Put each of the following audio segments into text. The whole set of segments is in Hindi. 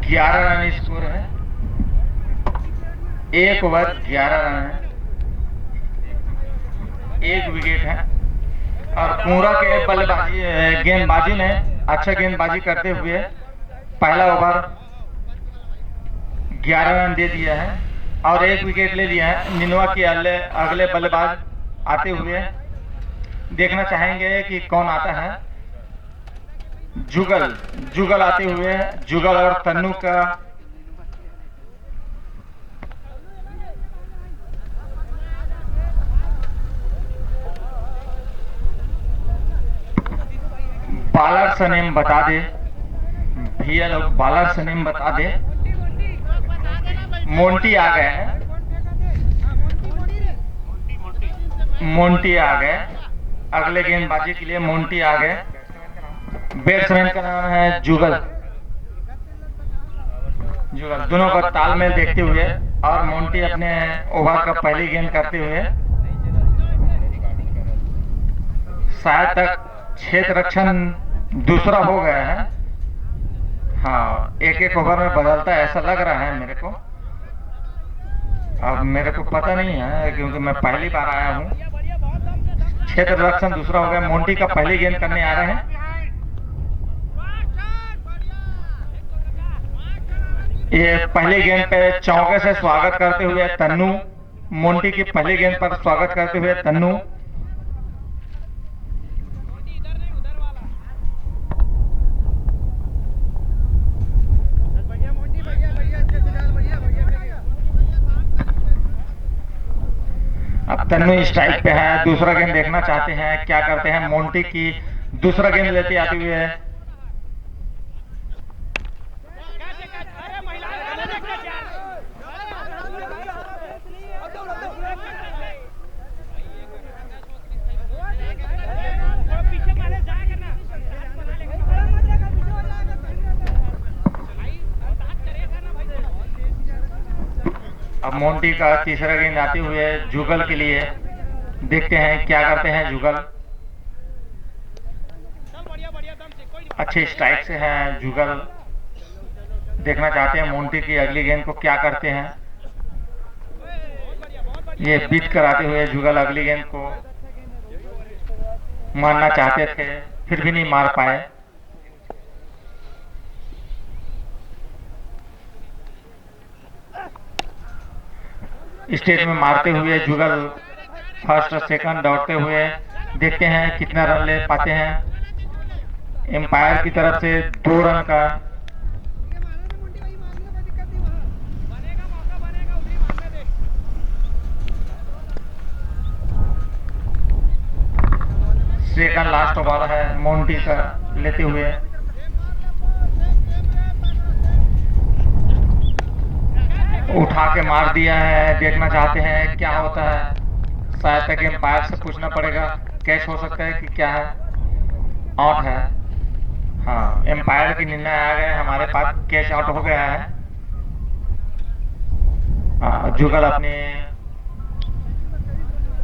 11 रन स्कोर है। 1 ओवर 11 रन है, 1 विकेट है। और कुंवरा के बल्लेबाजी गेंदबाजी ने अच्छा गेंदबाजी करते हुए पहला ओवर 11 रन दे दिया है और 1 विकेट ले लिया है। निनवा के अगले बल्लेबाज आते हुए देखना चाहेंगे कि कौन आता है। जुगल आते हुए, जुगल और तन्नू का बॉलर से नेम बता दे भैया लोग, बॉलर से नेम बता दे। मोंटी आ गए हैं, मोंटी आ गए अगले गेंदबाजी के लिए। मोंटी आ गए। बैट्समैन का नाम है जुगल। दोनों का तालमेल देखते हुए और मोंटी अपने ओवर का पहली गेंद करते हुए शायद तक क्षेत्र रक्षण दूसरा हो गया है। हाँ, एक ओवर में बदलता है ऐसा लग रहा है मेरे को। अब मेरे को पता नहीं है क्योंकि मैं पहली बार आया हूँ। क्षेत्र रक्षण दूसरा हो गया। मोंटी का पहली गेंद करने आ रहे हैं। ये पहली गेंद पे चौके से स्वागत करते हुए तन्नू। मोंटी की पहली गेंद पर स्वागत करते हुए तन्नू। अब तन्नू स्ट्राइक पे है। दूसरा गेंद देखना चाहते हैं क्या करते हैं। मोंटी की दूसरा गेंद लेते आते हुए अब मोंटी का तीसरा गेंद आते हुए जुगल के लिए। देखते हैं क्या करते हैं जुगल। अच्छे स्ट्राइक से है जुगल। देखना चाहते हैं मोंटी की अगली गेंद को क्या करते हैं। ये बीट कराते हुए जुगल अगली गेंद को मारना चाहते थे, फिर भी नहीं मार पाए। स्टेज में मारते हुए जुगल फर्स्ट और सेकंड दौड़ते हुए। देखते हैं कितना रन ले पाते हैं। एम्पायर की तरफ से 2 रन का सेकंड लास्ट बॉल है मोंटी का लेते हुए। उठा के मार दिया है। देखना चाहते हैं क्या होता है। शायद तक एम्पायर से पूछना पड़ेगा कैच हो सकता है कि क्या है। आउट है। हाँ, एम्पायर की निर्णय आ गए हमारे पास। कैच आउट हो गया है। जुगल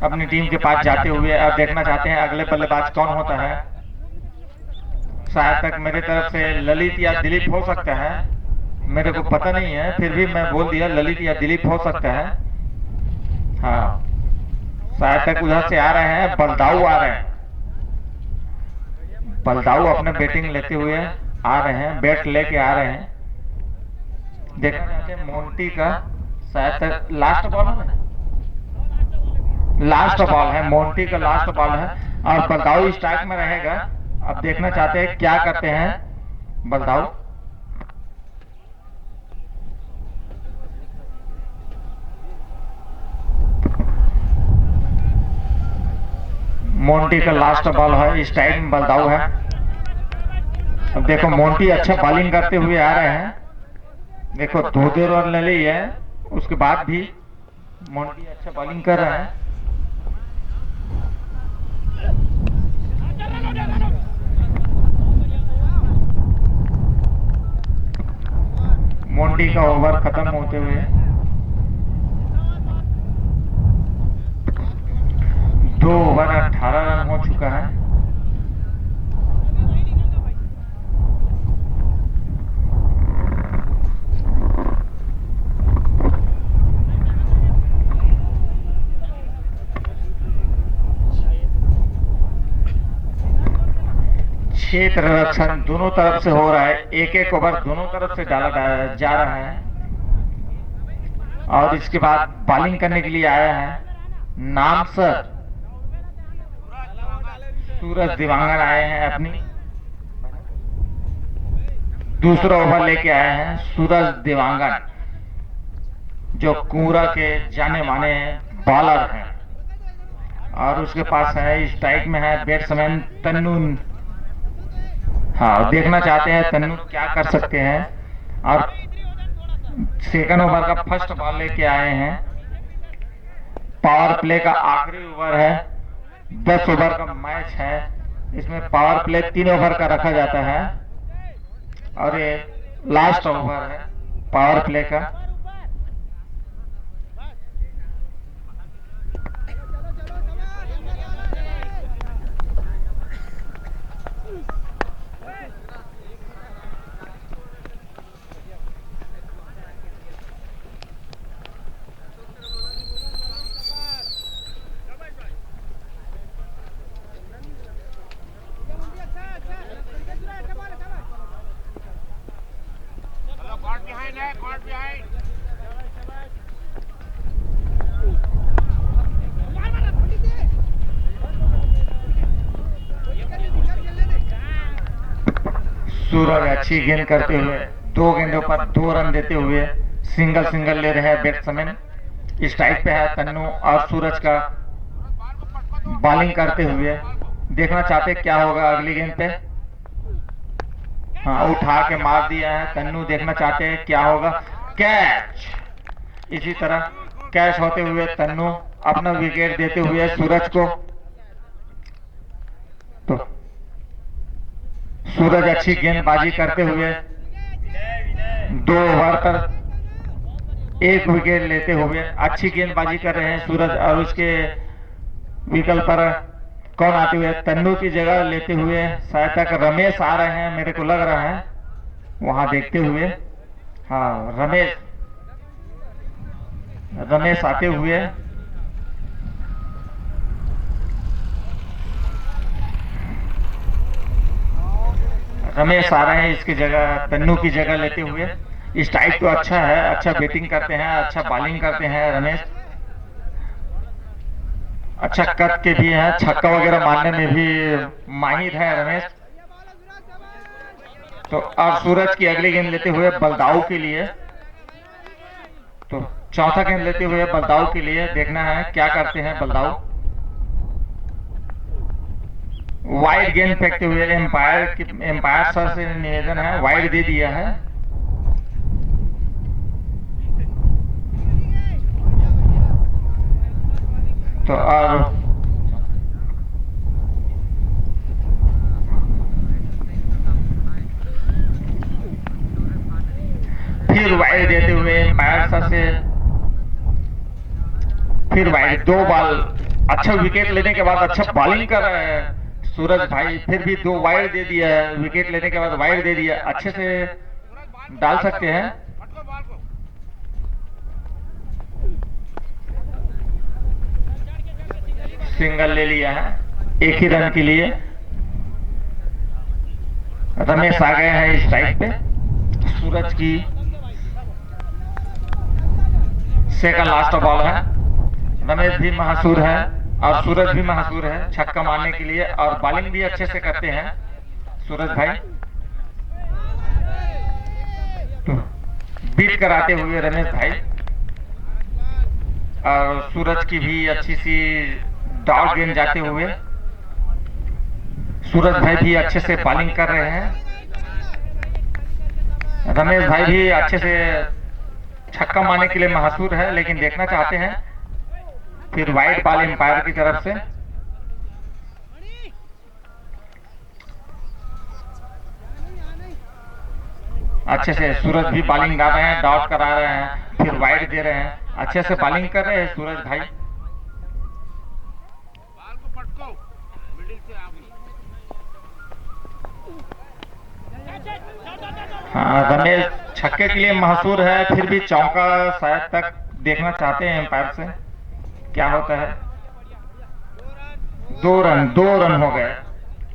अपनी टीम के पास जाते हुए अब देखना चाहते हैं अगले बल्लेबाज कौन होता है। शायद तक मेरे तरफ से ललित या दिलीप हो सकता है, मेरे को पता नहीं है, फिर भी मैं बोल दिया ललित या दिलीप हो सकता है। हाँ, शायद तक उधर से आ रहे हैं, बलदाऊ आ रहे हैं। बलदाऊ अपने बैटिंग लेते हुए आ रहे हैं, बैट लेके आ रहे हैं। देखना चाहते हैं मोंटी का शायद तक लास्ट बॉल है। लास्ट बॉल है मोंटी का, लास्ट बॉल है और बलदाऊ स्ट्राइक में रहेगा। अब देखना चाहते हैं क्या करते हैं बलदाऊ। मोंटी का लास्ट बॉल है, इस टाइम में बलदाऊ है। अब देखो मोंटी अच्छा बॉलिंग करते हुए आ रहे हैं। देखो 2 रन ले ली है, उसके बाद भी मोंटी अच्छा बॉलिंग कर रहे हैं। मोंटी का ओवर खत्म होते हुए 2 ओवर 18 रन हो चुका है। क्षेत्र रक्षण दोनों तरफ से हो रहा है, एक एक ओवर दोनों तरफ से डाला जा रहा है। और इसके बाद बॉलिंग करने के लिए आया है नाम सर सूरज दिवांगन आए हैं, अपनी दूसरा ओवर लेके आए हैं सूरज दिवांगन, जो कुंवरा के जाने माने बॉलर हैं। और उसके पास है स्ट्राइक में है बैट्समैन तन्नू। हाँ, देखना चाहते हैं तन्नू क्या कर सकते हैं। और सेकंड ओवर का फर्स्ट बॉल लेके आए हैं। पावर प्ले का आखिरी ओवर है, 10 ओवर का मैच है। इसमें पावर प्ले 3 ओवर का रखा जाता है और ये लास्ट ओवर है पावर प्ले का। सूरज अच्छी गेंद करते हुए 2 गेंदों पर 2 रन देते हुए सिंगल ले रहे हैं बैट्समैन। स्ट्राइक पे है तन्नू और सूरज का बॉलिंग करते हुए। देखना चाहते क्या होगा अगली गेंद पे। हाँ, उठा के मार दिया है तन्नू। देखना चाहते हैं क्या होगा, कैच। इसी तरह कैच होते हुए तन्नू अपना विकेट देते हुए सूरज को। तो सूरज अच्छी गेंदबाजी करते हुए 2 ओवर पर 1 विकेट लेते हुए अच्छी गेंदबाजी कर रहे हैं सूरज। और उसके विकल्प पर कौन आते हुए, तन्नू की जगह लेते हुए शायद तक रमेश आ रहे हैं, मेरे को लग रहा है वहां देखते हुए। हाँ, रमेश आते हुए। रमेश आ रहे हैं इसकी जगह, तन्नू की जगह लेते हुए। स्ट्राइक तो अच्छा है, अच्छा बैटिंग करते हैं, अच्छा बॉलिंग करते हैं रमेश। अच्छा कद के भी हैं, छक्का वगैरह मारने में भी माहिर है रमेश। तो अब सूरज की अगली गेंद लेते हुए बलदाऊ के लिए। तो चौथा गेंद लेते हुए बलदाऊ के लिए देखना है क्या करते हैं बलदाऊ। वाइड गेंद फेंकते हुए एम्पायर सर से निवेदन है, वाइड दे दिया है। तो और फिर वाइड देते हुए एम्पायर सर से फिर वाइड 2 बॉल। अच्छा विकेट लेने के बाद अच्छा बॉलिंग कर रहे हैं सूरज भाई। फिर भी 2 वाइड दे दिया है, विकेट लेने के बाद वाइड दे दिया। अच्छे से डाल सकते हैं। सिंगल ले लिया है 1 ही रन के लिए। रमेश आ गए हैं स्ट्राइक पे। सूरज की सेकंड लास्ट बॉल है। रमेश भी महसूर है और सूरज भी महसूर है छक्का मारने के लिए, और बॉलिंग भी अच्छे से करते हैं सूरज भाई। तो बीट कराते हुए रमेश भाई, और सूरज की भी अच्छी सी डॉट गेंद जाते हुए सूरज भाई भी अच्छे से बॉलिंग कर रहे हैं। रमेश भाई भी अच्छे से छक्का मारने के लिए महसूर है, लेकिन देखना चाहते हैं। फिर वाइड बॉल एम्पायर की तरफ से। अच्छे से सूरज भी बॉलिंग डाल रहे हैं, डॉट करा रहे हैं, फिर वाइड दे रहे हैं। अच्छे से बॉलिंग कर रहे हैं सूरज भाई। हाँ, रमेश छक्के के लिए महसूर है, फिर भी चौका शायद तक देखना चाहते हैं एम्पायर से क्या होता है। 2 रन हो गए।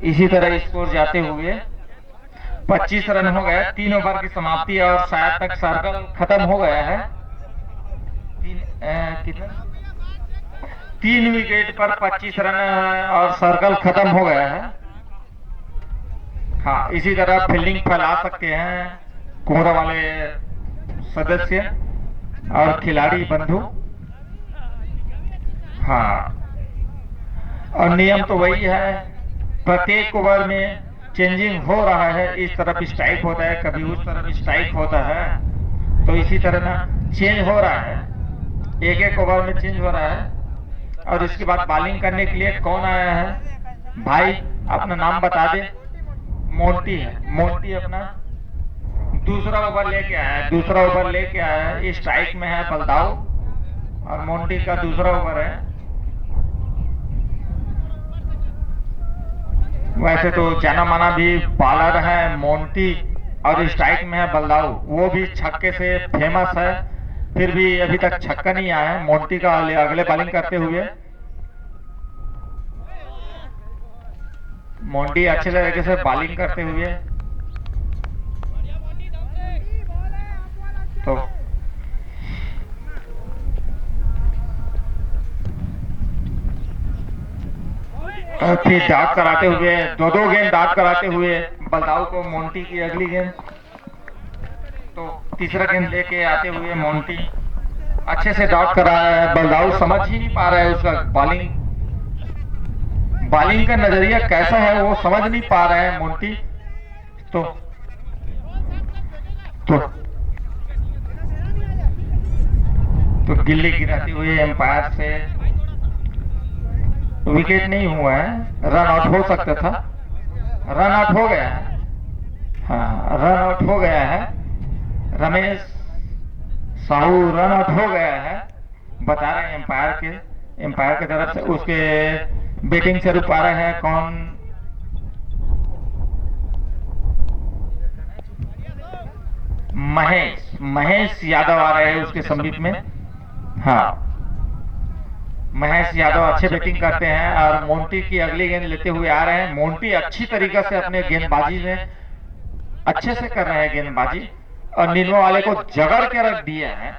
इसी तरह स्कोर जाते हुए 25 रन हो गए। 3 ओवर की समाप्ति और शायद तक सर्कल खत्म हो गया है। कितना 3 विकेट पर 25 रन और सर्कल खत्म हो गया है। हाँ, इसी तरह फील्डिंग फैला सकते हैं कोहरा वाले सदस्य और खिलाड़ी बंधु। हाँ, और नियम तो वही है, प्रत्येक ओवर में चेंजिंग हो रहा है। इस तरफ स्ट्राइक होता है, कभी उस तरफ स्ट्राइक होता है, तो इसी तरह ना चेंज हो रहा है, एक एक ओवर में चेंज हो रहा है। और इसके बाद बॉलिंग करने के लिए कौन आया है भाई, अपना नाम बता दे। मोंटी है, मोंटी अपना दूसरा ओवर लेके आया है। दूसरा ओवर लेके आया है, स्ट्राइक में है बलदाऊ और मोंटी का दूसरा ओवर है। वैसे तो जाना माना भी बॉलर है मोंटी और स्ट्राइक में है बलदाऊ, वो भी छक्के से फेमस है, फिर भी अभी तक छक्का नहीं आया है मोंटी का अगले बॉलिंग करते हुए। मोंटी अच्छे तरीके से बॉलिंग करते हुए तो फिर डाक कराते हुए दो गेंद डाक कराते हुए बलदाऊ को मोंटी की अगली गेंद, तो तीसरा गेंद लेके आते हुए मोंटी अच्छे से डॉट कर रहा है। बलदाऊ समझ ही नहीं पा रहा है, उसका बॉलिंग का नजरिया कैसा है वो समझ नहीं पा रहा है मोंटी। तो गिल्ली गिराते हुए एम्पायर से विकेट नहीं हुआ है, रन आउट हो सकता था, रन आउट हो गया है। हाँ, रन आउट हो गया है, रमेश साहू रन आउट हो गया है, बता रहे हैं एम्पायर की तरफ से। उसके बैटिंग से रुक पा रहे हैं कौन, महेश यादव आ रहे हैं उसके समीप में। हाँ, महेश यादव अच्छे बैटिंग करते हैं और मोंटी की अगली गेंद लेते हुए आ रहे हैं। मोंटी अच्छी तरीके से अपने गेंदबाजी में अच्छे से कर रहे हैं गेंदबाजी और नीलवा वाले को जगड़ के रख दिया है।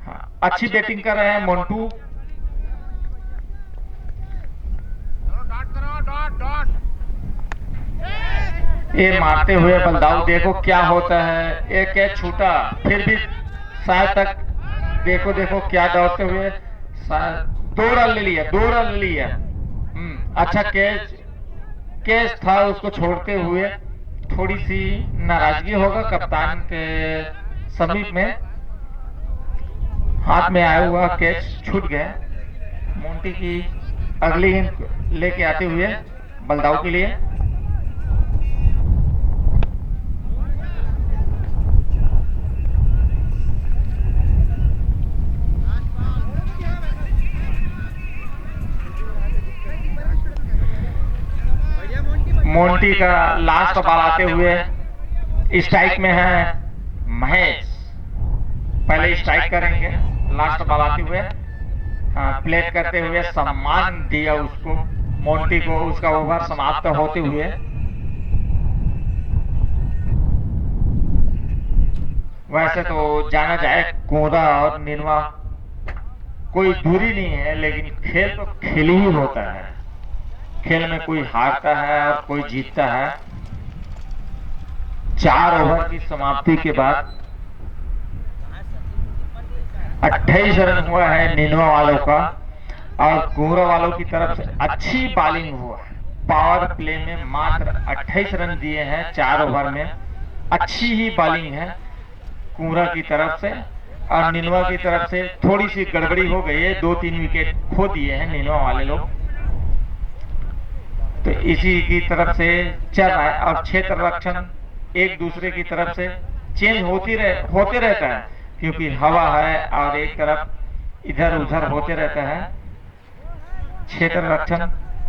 हाँ, अच्छी बैटिंग कर रहे हैं मोंटू। ये मारते हुए बलदाऊ, देखो क्या होता है, एक कैच छूटा, फिर भी शायद तक देखो क्या दौड़ते हुए 2 रन ले लिया। अच्छा कैच था, उसको छोड़ते हुए थोड़ी सी नाराजगी होगा कप्तान के समीप में, हाथ में आया हुआ कैच छूट गया। मोंटी की अगली गेंद लेके आते हुए बलदाऊ के लिए। मोंटी का लास्ट बॉल आते हुए स्ट्राइक में है महेश, पहले स्ट्राइक करेंगे, लास्ट बॉल आते हुए प्लेट करते हुए सम्मान दिया उसको, मोंटी को, उसका ओवर समाप्त होते हुए। वैसे तो जाना जाए कोहरा और नीलवा कोई दूरी नहीं है, लेकिन खेल तो खेल ही होता है, खेल में कोई हारता है और कोई जीतता है। 4 ओवर की समाप्ति के बाद 28 रन हुआ है नीलवा वालों का और कोहरा वालों की तरफ से अच्छी बॉलिंग हुआ है। पावर प्ले में मात्र 28 रन दिए हैं 4 ओवर में, अच्छी ही बॉलिंग है कोहरा की तरफ से। और नीलवा की तरफ से थोड़ी सी गड़बड़ी हो गई है, 2-3 विकेट खो दिए हैं नीलवा वाले लोग, तो इसी की तरफ से चल रहा है। और क्षेत्र रक्षण एक दूसरे की तरफ से चेंज होते रहता है, क्योंकि हवा है और एक तरफ इधर उधर होते रहता है। क्षेत्र रक्षण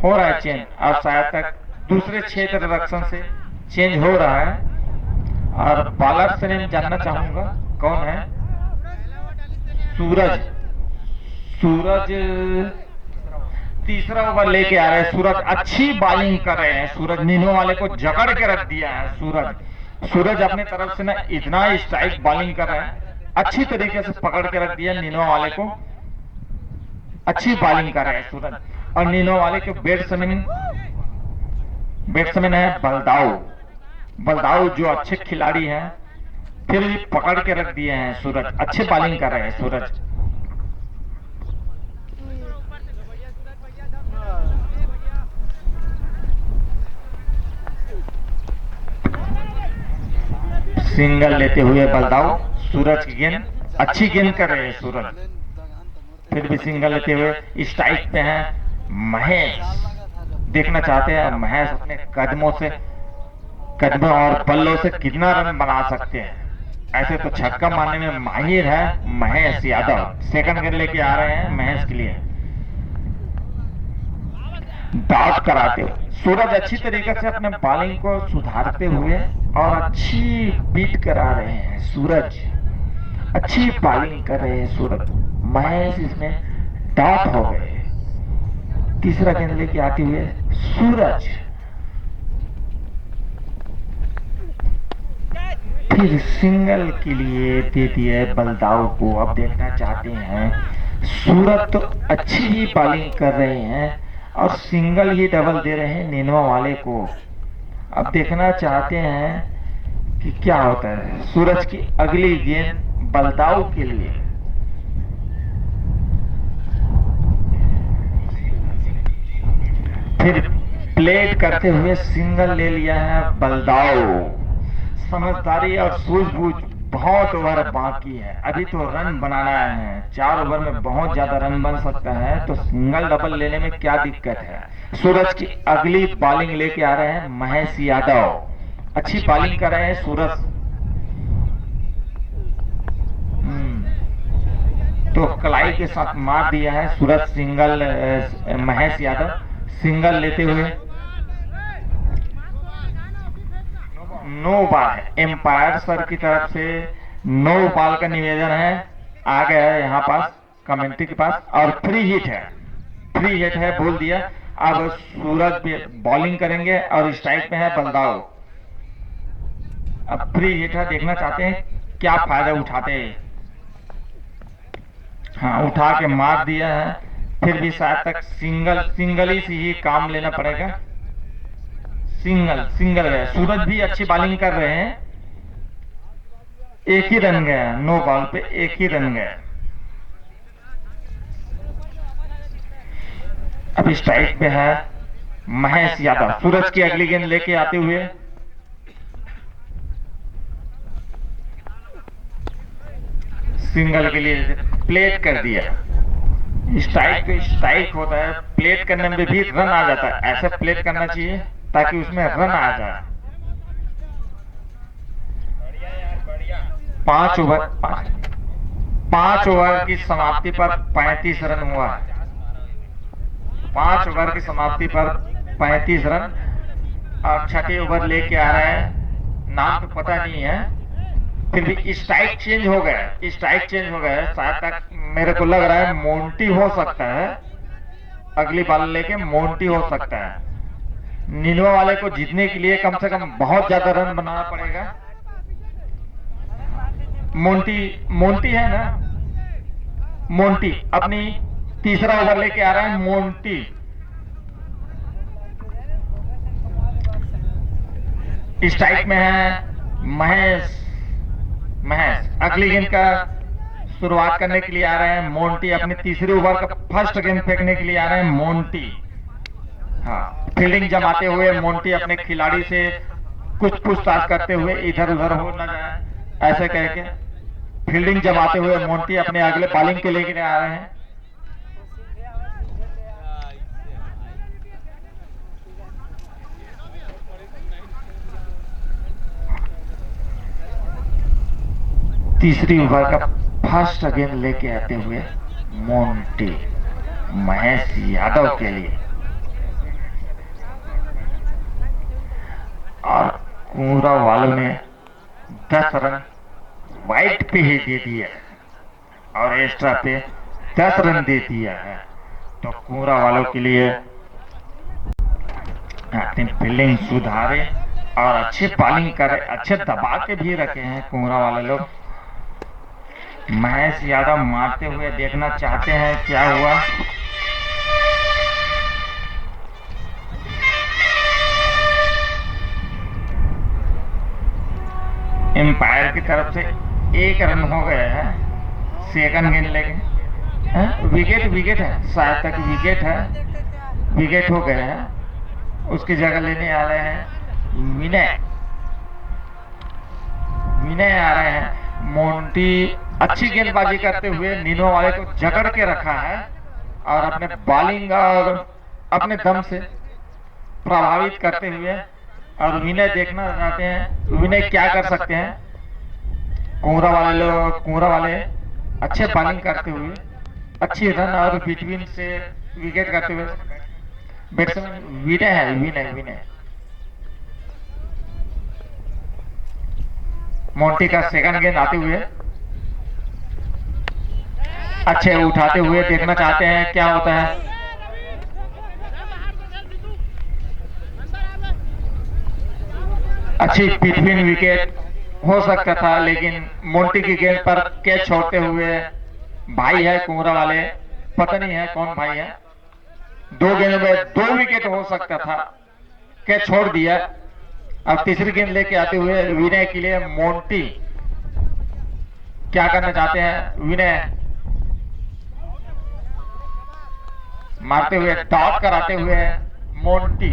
हो रहा है चेंज, और शायद तक दूसरे क्षेत्र रक्षण से चेंज हो रहा है। और बॉलर से मैं जानना चाहूंगा कौन है, सूरज तीसरा ओवर लेके आ रहे हैं सूरज, अच्छी बॉलिंग कर रहे हैं सूरज, नीनो वाले को जकड़ के रख दिया है सूरज अपने तरफ से ना इतना स्ट्राइक बॉलिंग कर रहे हैं, अच्छी तरीके से पकड़ के रख दिया नीनो वाले को, अच्छी बॉलिंग कर रहे हैं सूरज। और नीनो वाले के बैट्समैन है बलदाऊ जो अच्छे खिलाड़ी हैं, फिर भी पकड़ के रख दिए हैं सूरज, अच्छे बॉलिंग कर रहे हैं सूरज। सिंगल लेते हुए बलदाऊ, सूरज की गेंद, अच्छी गेंद कर रहे हैं सूरज, फिर भी सिंगल लेते हुए स्ट्राइक पे हैं महेश, देखना चाहते हैं महेश अपने कदमों और बल्लों से कितना रन बना सकते हैं। ऐसे तो छक्का मारने में माहिर है महेश यादव, सेकंड गेंद लेके आ रहे हैं महेश के लिए, डॉट कराते हुए सूरज अच्छी तरीके से अपने बॉलिंग को सुधारते हुए और अच्छी बीट करा रहे हैं सूरज, अच्छी बॉलिंग कर रहे हैं सूरज। महेश इसमें डॉट हो गए, तीसरा गेंद लेके आते हुए सूरज, फिर सिंगल के लिए दे दिए बलदाऊ को। अब देखना चाहते हैं सूरज तो अच्छी ही बॉलिंग कर रहे हैं और सिंगल ही डबल दे रहे हैं नीनवा वाले को। अब देखना चाहते हैं कि क्या होता है। सूरज की अगली गेंद बलदाऊ के लिए, फिर प्लेट करते हुए सिंगल ले लिया है बलदाऊ। समझदारी और सूझबूझ, बहुत ओवर बाकी है, अभी तो रन बनाना है, 4 ओवर में बहुत ज्यादा रन बन सकता है, तो सिंगल डबल लेने में क्या दिक्कत है। सूरज की अगली बॉलिंग लेके आ रहे हैं महेश यादव, अच्छी बॉलिंग कर रहे हैं सूरज। तो कलाई के साथ मार दिया है सूरज, सिंगल महेश यादव सिंगल लेते हुए। नो बॉल है, एम्पायर सर की तरफ से नो बॉल का निवेदन है, आ गया है यहाँ पास कमेंट्री के पास, और फ्री हिट है बोल दिया। अब सूरज भी बॉलिंग करेंगे और स्ट्राइक पे है बलदाऊ। अब फ्री हिट है, देखना चाहते हैं क्या फायदा उठाते हैं। हाँ, उठा के मार दिया है, फिर भी शायद तक सिंगल ही से ही काम लेना पड़ेगा। सिंगल है, सूरज भी अच्छी बॉलिंग कर रहे हैं, एक ही रन गया, नो बॉल पे एक ही रन गया। अभी स्ट्राइक पे है महेश यादव, सूरज की अगली गेंद लेके आते हुए। सिंगल के लिए प्लेट कर दिया। स्ट्राइक पे स्ट्राइक होता है, प्लेट करने में भी रन आ जाता है, ऐसे प्लेट करना चाहिए ताकि उसमें रन आ जाए। 5 ओवर की समाप्ति पर 35 रन हुआ है, 5 ओवर की समाप्ति पर 35 रन। और छठे ओवर लेके आ रहे हैं, नाम तो पता नहीं है, फिर भी स्ट्राइक चेंज हो गया, शायद तक मेरे को लग रहा है मोंटी हो सकता है, अगली बॉल लेके मोंटी हो सकता है। नीनवा वाले को जीतने के लिए कम से कम बहुत ज्यादा रन बनाना पड़ेगा। मोंटी है ना, मोंटी अपनी तीसरा ओवर लेके आ रहा है मोंटी। स्ट्राइक में है महेश अगली गेंद का शुरुआत करने के लिए आ रहे हैं मोंटी, अपने तीसरे ओवर का फर्स्ट गेंद फेंकने के लिए आ रहे हैं मोंटी। हाँ, फील्डिंग जमाते हुए मोंटी अपने खिलाड़ी से कुछ पूछताछ करते हुए इधर उधर हो न जाए, ऐसे कह के फील्डिंग जमाते हुए मोंटी अपने अगले बॉलिंग के लेके आ रहे हैं। तीसरी ओवर का फर्स्ट गेंद लेके आते हुए मोंटी महेश यादव के लिए, और कुंवरा वालों ने 10 रन वाइट पे ही दे दिया और एक्स्ट्रा पे 10 रन दे दिया है। तो कुंवरा वालों के लिए अपनी फील्डिंग सुधारे और अच्छे बॉलिंग करे, अच्छे दबा के भी रखे हैं कुंवरा वाले लोग। महेश यादव मारते हुए देखना चाहते हैं क्या हुआ। एम्पायर की तरफ से 1 रन हो गए हैं, सेकंड गेंद लेके विकेट है, शायद तक विकेट है, विकेट हो गए हैं। उसकी जगह लेने आ रहे हैं विनय आ रहे हैं। मोंटी अच्छी गेंदबाजी करते हुए नीनो वाले को जकड़ के रखा है और अपने बॉलिंग और अपने दम से प्रभावित करते हुए, और विनय देखना चाहते हैं विनय क्या कर सकते हैं। कुंवरा वाले अच्छे बॉलिंग करते हुए, अच्छी रन और बिटवीन से विकेट करते हुए बैट्समैन विनय मोंटी का सेकंड गेंद आते हुए अच्छे उठाते हुए देखना चाहते हैं क्या होता है। अच्छी बिटवीन विकेट हो सकता था, लेकिन मोंटी की गेंद पर कैच छोड़ते हुए भाई है कुंवरा वाले, पता नहीं है कौन भाई है, 2 गेंदों में 2 विकेट हो सकता था, कैच छोड़ दिया। अब तीसरी गेंद लेके आते हुए विनय के लिए मोंटी क्या करना चाहते हैं। विनय मारते हुए डॉट कराते हुए मोंटी,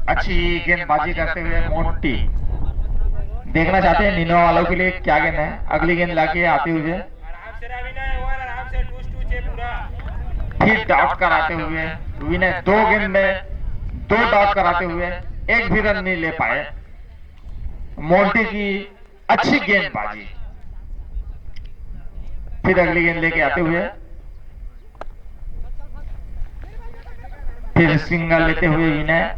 अच्छी गेंदबाजी करते हुए मोंटी देखना चाहते हैं नीनो वालों के लिए क्या गेंद है। अगली गेंद लाके आते हुए फिर डॉट कराते हुए विनय 2 गेंद में 2 डॉट कराते हुए 1 भी रन नहीं ले पाए। मोंटी की अच्छी गेंदबाजी, फिर अगली गेंद लेके आते हुए फिर सिंगल लेते हुए विनय।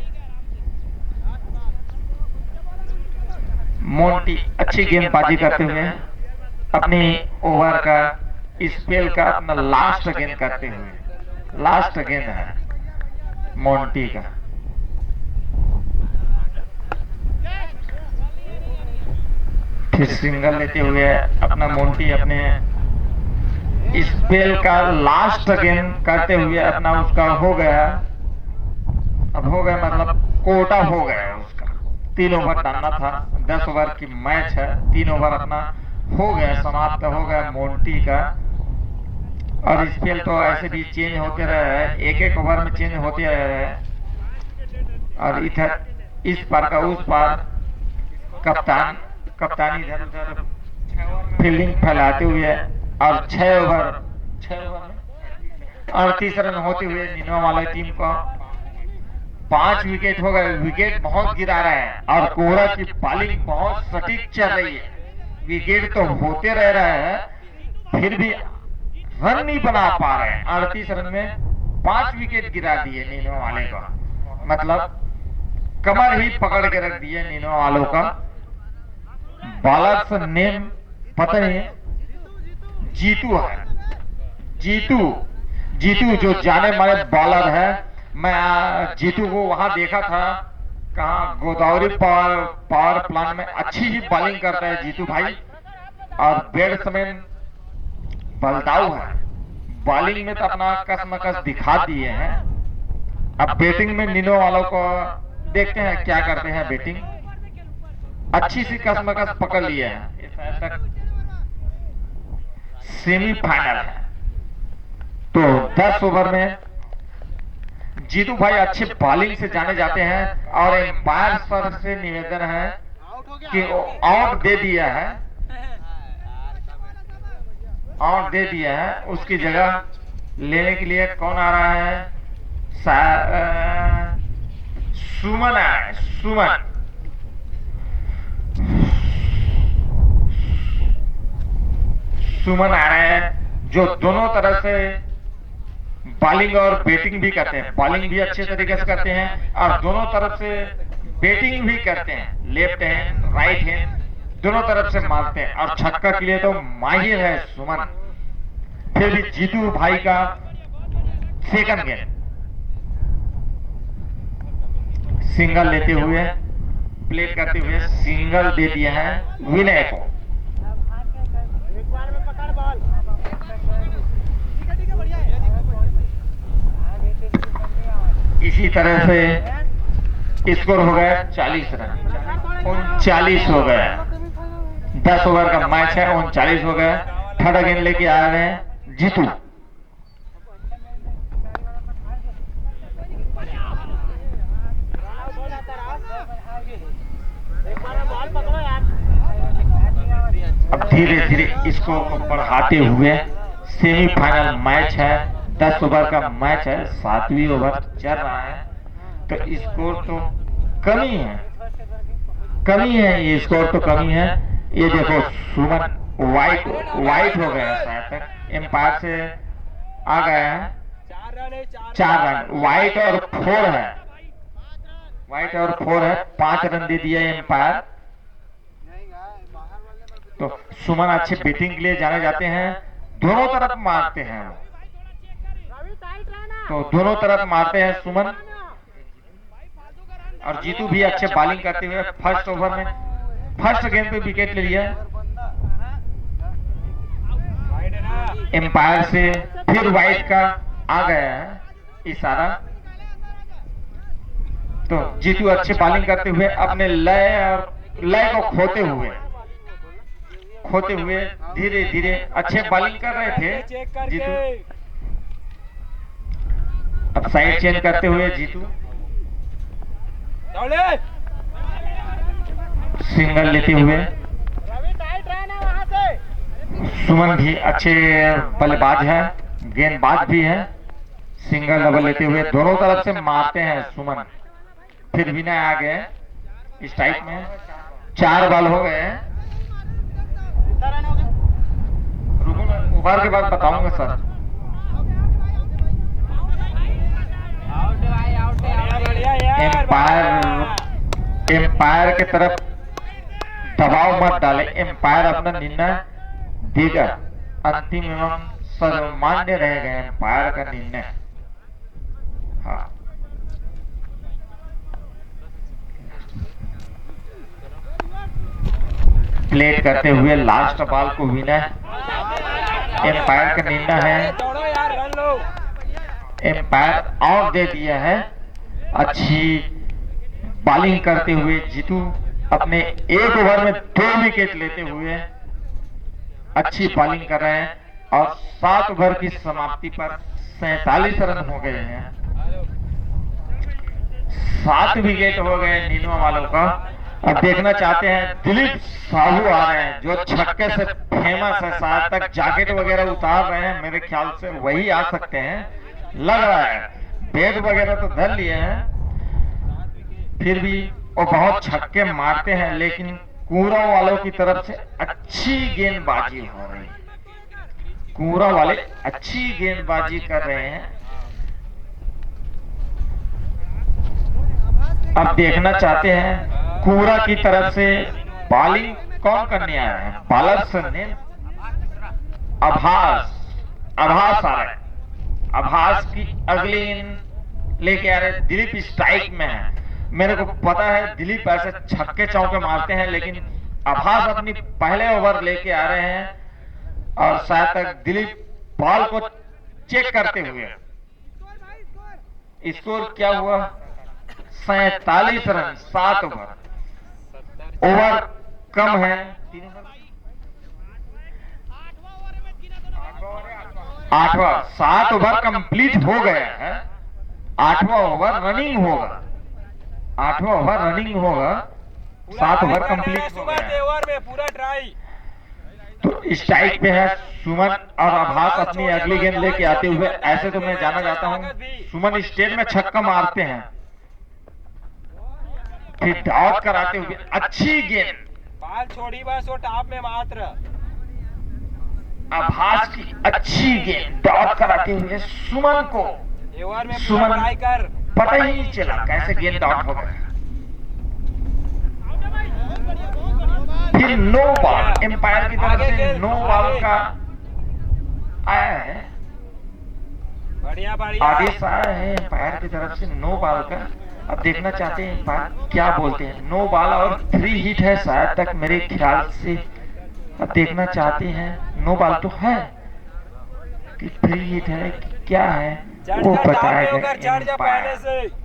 मोंटी अच्छी गेंदबाजी करते हुए अपनी ओवर का स्पेल का अपना लास्ट गेंद करते हुए, लास्ट गेंद है मोंटी का। फिर सिंगल लेते हुए अपना मोंटी अपने स्पेल का लास्ट गेंद करते हुए अपना उसका हो गया, अब हो गया मतलब कोटा हो गया उसका। 3 ओवर डालना था, 10 ओवर की मैच है, 3 ओवर अपना हो गया, समाप्त हो गया मोंटी का। और स्पेल तो ऐसे भी चेंज होते रहे हैं, 1-1 ओवर में चेंज होते रहे हैं। और इधर इस पार का उस पार कप्तानी इधर उधर फील्डिंग फैलाते हुए, और 6 ओवर में 38 रन होते हुए नीनो वाले टीम को 5 विकेट हो गए। विकेट बहुत गिरा रहे हैं और कोहरा की बॉलिंग बहुत सटीक चल रही है। विकेट तो होते रह रहे हैं, फिर भी रन नहीं बना पा रहे हैं। 38 रन में 5 विकेट गिरा दिए नीनो वाले को, मतलब कमर ही पकड़ के रख दिए नीनो वालों का। बॉलर्स नेम पता नहीं, जीतू है, जीतू जो जाने माने बॉलर है। मैं जीतू को वहां देखा था, कहाँ गोदावरी पावर प्लांट में अच्छी ही बॉलिंग करता है जीतू भाई, और बैट्समैन बलदाऊ है। बॉलिंग में तो अपना कसमकस दिखा दिए हैं। अब बैटिंग में नीनो वालों को देखते हैं क्या करते हैं। बैटिंग अच्छी सी कसमकस पकड़ लिए हैं। इस तक सेमीफाइनल है, तो 10 ओवर में जीतू भाई अच्छे बॉलिंग से जाने जाते हैं। और एम्पायर सर से निवेदन है कि आउट दे दिया है, उसकी जगह लेने के लिए कौन आ रहा है? सुमन आ रहे हैं, जो दोनों तरफ से बॉलिंग और बैटिंग भी करते हैं। बॉलिंग भी अच्छे तरीके से करते हैं और दोनों तरफ से बैटिंग भी करते हैं। लेफ्ट हैंड राइट हैंड दोनों तरफ से मारते हैं, और छक्का के लिए तो माहिर है सुमन। फिर भी जीतू भाई का सेकंड गेंद, सिंगल लेते हुए, प्लेट करते हुए सिंगल दे दिया है विनय को। इसी तरह से स्कोर हो गया 40 रन, 39 हो गया। 10 ओवर का मैच है, 39 हो गया। थर्ड गेंद लेके आ रहे हैं जीतू। अब धीरे धीरे स्कोर को बढ़ाते हुए सेमीफाइनल मैच है, 10 ओवर का मैच है, 7वीं ओवर चल रहा है। तो स्कोर तो कमी है, ये स्कोर तो कमी है। ये देखो सुमन वाइट हो गया शायद तक, एम्पायर से आ गया है 4 रन। वाइट और 4 है, 5 रन दे दिया एम्पायर। तो सुमन अच्छे बैटिंग के लिए जाने जाते हैं, दोनों तरफ मारते हैं, तो दोनों तरफ मारते हैं सुमन। और जीतू भी अच्छे बॉलिंग करते हुए फर्स्ट ओवर में फर्स्ट गेंद पे विकेट ले लिया। एम्पायर से फिर वाइट का आ गया है इशारा। तो जीतू अच्छे बॉलिंग करते हुए अपने लय को खोते हुए धीरे धीरे अच्छे बॉलिंग कर रहे थे जीतू। अब साइड चेंज करते हुए जीतू सिंगल लेते हुए। सुमन भी अच्छे बल्लेबाज है, गेंदबाज भी है। सिंगल डबल लेते हुए दोनों तरफ से मारते हैं सुमन। फिर विनय आ गए स्ट्राइक में, 4 बॉल हो गए। ओवर के बाद बताऊंगा सर। एम्पायर के तरफ दबाव मत डाले, एम्पायर अपना निर्णय देगा। अंतिम एवं सर्वमान्य रहेगा एम्पायर का निर्णय। हाँ, प्लेट करते हुए लास्ट बॉल को विनय, एम्पायर का निर्णय है। एम्पायर आउट दे दिया है। अच्छी बॉलिंग करते हुए जीतू अपने 1 ओवर में 2 विकेट लेते हुए अच्छी बॉलिंग कर रहे हैं। और 7 ओवर की समाप्ति पर 47 रन हो गए हैं। 7 विकेट हो गए नीनवा वालों का। अब देखना चाहते हैं दिलीप साहू आ रहे हैं, जो छक्के से फेमस है। शायद तक जैकेट वगैरह उतार रहे हैं, मेरे ख्याल से वही आ सकते हैं, लग रहा है। बैट वगैरह तो धर लिए हैं, फिर भी वो बहुत छक्के मारते हैं। लेकिन कूरा वालों की तरफ से अच्छी गेंदबाजी हो रही है, कूरा वाले अच्छी गेंदबाजी कर रहे हैं। अब देखना चाहते हैं कूरा की तरफ से बॉलिंग कौन करने आ रहे हैं। बॉलर्स ने आभास आ रहे हैं। आभास की अगली गेंद लेके आ रहे। दिलीप स्ट्राइक में है। मेरे को पता है दिलीप ऐसे छक्के चौके मारते हैं, लेकिन आभास अपनी पहले ओवर लेके आ रहे हैं। और शायद तक दिलीप बॉल को चेक करते हुए। स्कोर क्या हुआ? 47 रन 7 ओवर। ओवर कम है, 8वां 7 ओवर कंप्लीट हो गया है। 8वां ओवर रनिंग होगा, 8वां ओवर रनिंग होगा, 7 ओवर कंप्लीट हो गया। पूरा ट्राई। तो स्ट्राइक पे है सुमन और आभास अपनी अगली गेंद लेके आते हुए। ऐसे तो मैं जाना चाहता हूं सुमन स्टेट में छक्का मारते हैं, फिर डॉट कराते हुए अच्छी गेंद। बाल छोड़ी बस वो टॉप में मात्र। आभास की अच्छी गेंद डॉट कराते हुए सुमन को। ओवर में सुमन ट्राई कर, पता ही नहीं चला कैसे गेंद डॉट हो गया। फिर नो बॉल, एम्पायर की तरफ से नो बॉल का आया है। बढ़िया बढ़िया। आदेश आया है एम्पायर की तरफ से नो बॉल का। अब देखना चाहते हैं एम्पायर क्या बोलते हैं। नो बॉल और 3 हिट है शायद तक मेरे ख्याल से। अब देखना चाहते हैं नो बॉल तो है कि 3 हिट है कि क्या है वो बताएगा चढ़ जा पहले एम्पायर। से।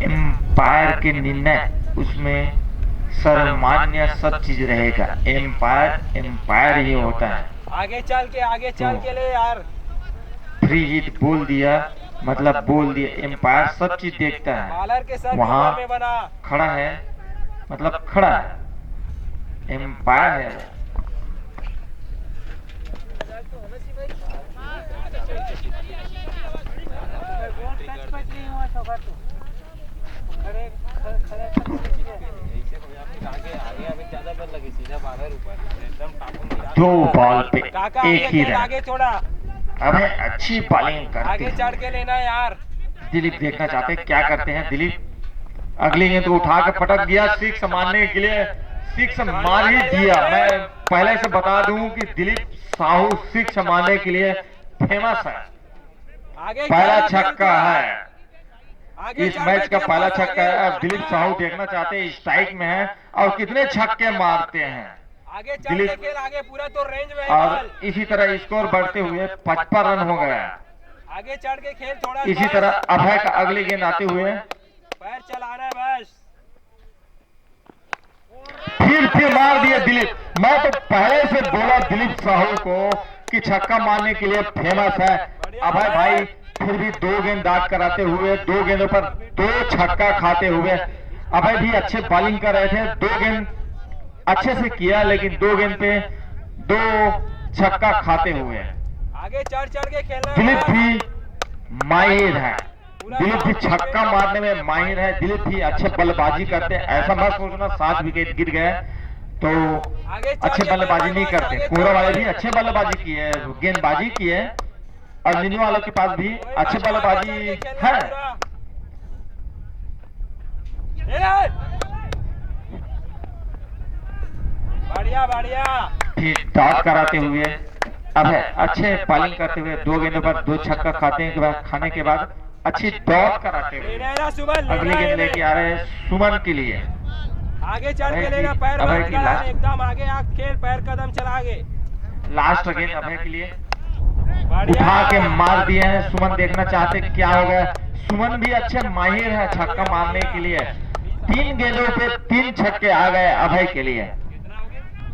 एम्पायर के निर्णय उसमें सर्वमान्य सब चीज रहेगा। एम्पायर ही होता है। आगे चल के ले यार। 3 हिट बोल दिया मतलब बोल दिया। एम्पायर सब चीज देखता है। बॉलर के सर वहाँ में बना। खड़ा है मतलब खड़ा है एम्पायर है। दो बॉल पे एक ही रन। आगे छोड़ा। अबे अच्छी बॉलिंग करते आगे चढ़ हैं के लेना यार। दिलीप। देखना चाहते हैं क्या करते हैं दिलीप। अगली गेंद उठा के पटक दिया 6 मारने के लिए। 6 मार ही दिया। मैं पहले से बता दूं कि दिलीप साहू 6 मारने के लिए फेमस है। आगे पहला चल, छक्का है आगे इस चढ़ मैच के का पहला खेल, छक्का है। आगे। अब दिलीप साहू देखना चाहते हैं स्ट्राइक में है और कितने छक्के मारते हैं आगे चढ़ के दिलीप। खेल। आगे पूरा तो रेंज में है और बॉल। इसी तरह स्कोर बढ़ते हुए 55 रन हो गया। आगे चढ़ के खेल थोड़ा। इसी बस। तरह अभय का अगली गेंद आते हुए पैर चलाना है बस। फिर मार दिया दिलीप। मैं तो पहले से बोला दिलीप साहू को कि छक्का मारने के लिए फेमस है। अभय भाई फिर भी 2 गेंद दाग कराते हुए 2 गेंदों पर 2 छक्का खाते हुए अभय भी अच्छे बॉलिंग कर रहे थे। 2 गेंद अच्छे से किया लेकिन 2 गेंद पे 2 छक्का खाते हुए आगे चढ़ के खेलना है दिलीप बस। भी माहिर है। दिलीप भी छक्का मारने में माहिर है। दिलीप भी अच्छे बल्लेबाजी करते हैं। ऐसा मत सोचना 7 विकेट गिर गए तो आगे चढ़ अच्छे के बल्लेबाजी नहीं खेलना है, करते। आगे कोहरा चढ़ वाले के। भी अच्छे बल्लेबाजी किए गेंदबाजी किए और नीनू वालों के पास भी अच्छे बल्लेबाजी है। बढ़िया बढ़िया। फिर डॉट कराते हुए अब है अच्छे बॉलिंग करते हुए 2 गेंदों पर 2 छक्का खाने के बाद अच्छी डॉट कराते हुए लेना है ना सुमन। अगली गेंद लेके आ रहे हैं सुमन के लिए। आगे चढ़ के अभय लेना। की- पैर अभय मत की चला, लास्ट- एकदम आगे आग खेल। पैर कदम चला आगे। लास्ट गेंद अभय के लिए बढ़िया। उठा के मार दिए हैं। सुमन देखना चाहते क्या हो गया। सुमन भी अच्छे माहिर है छक्का मारने के लिए। 3 गेंदों पे 3 छक्के आ गए अभय के लिए।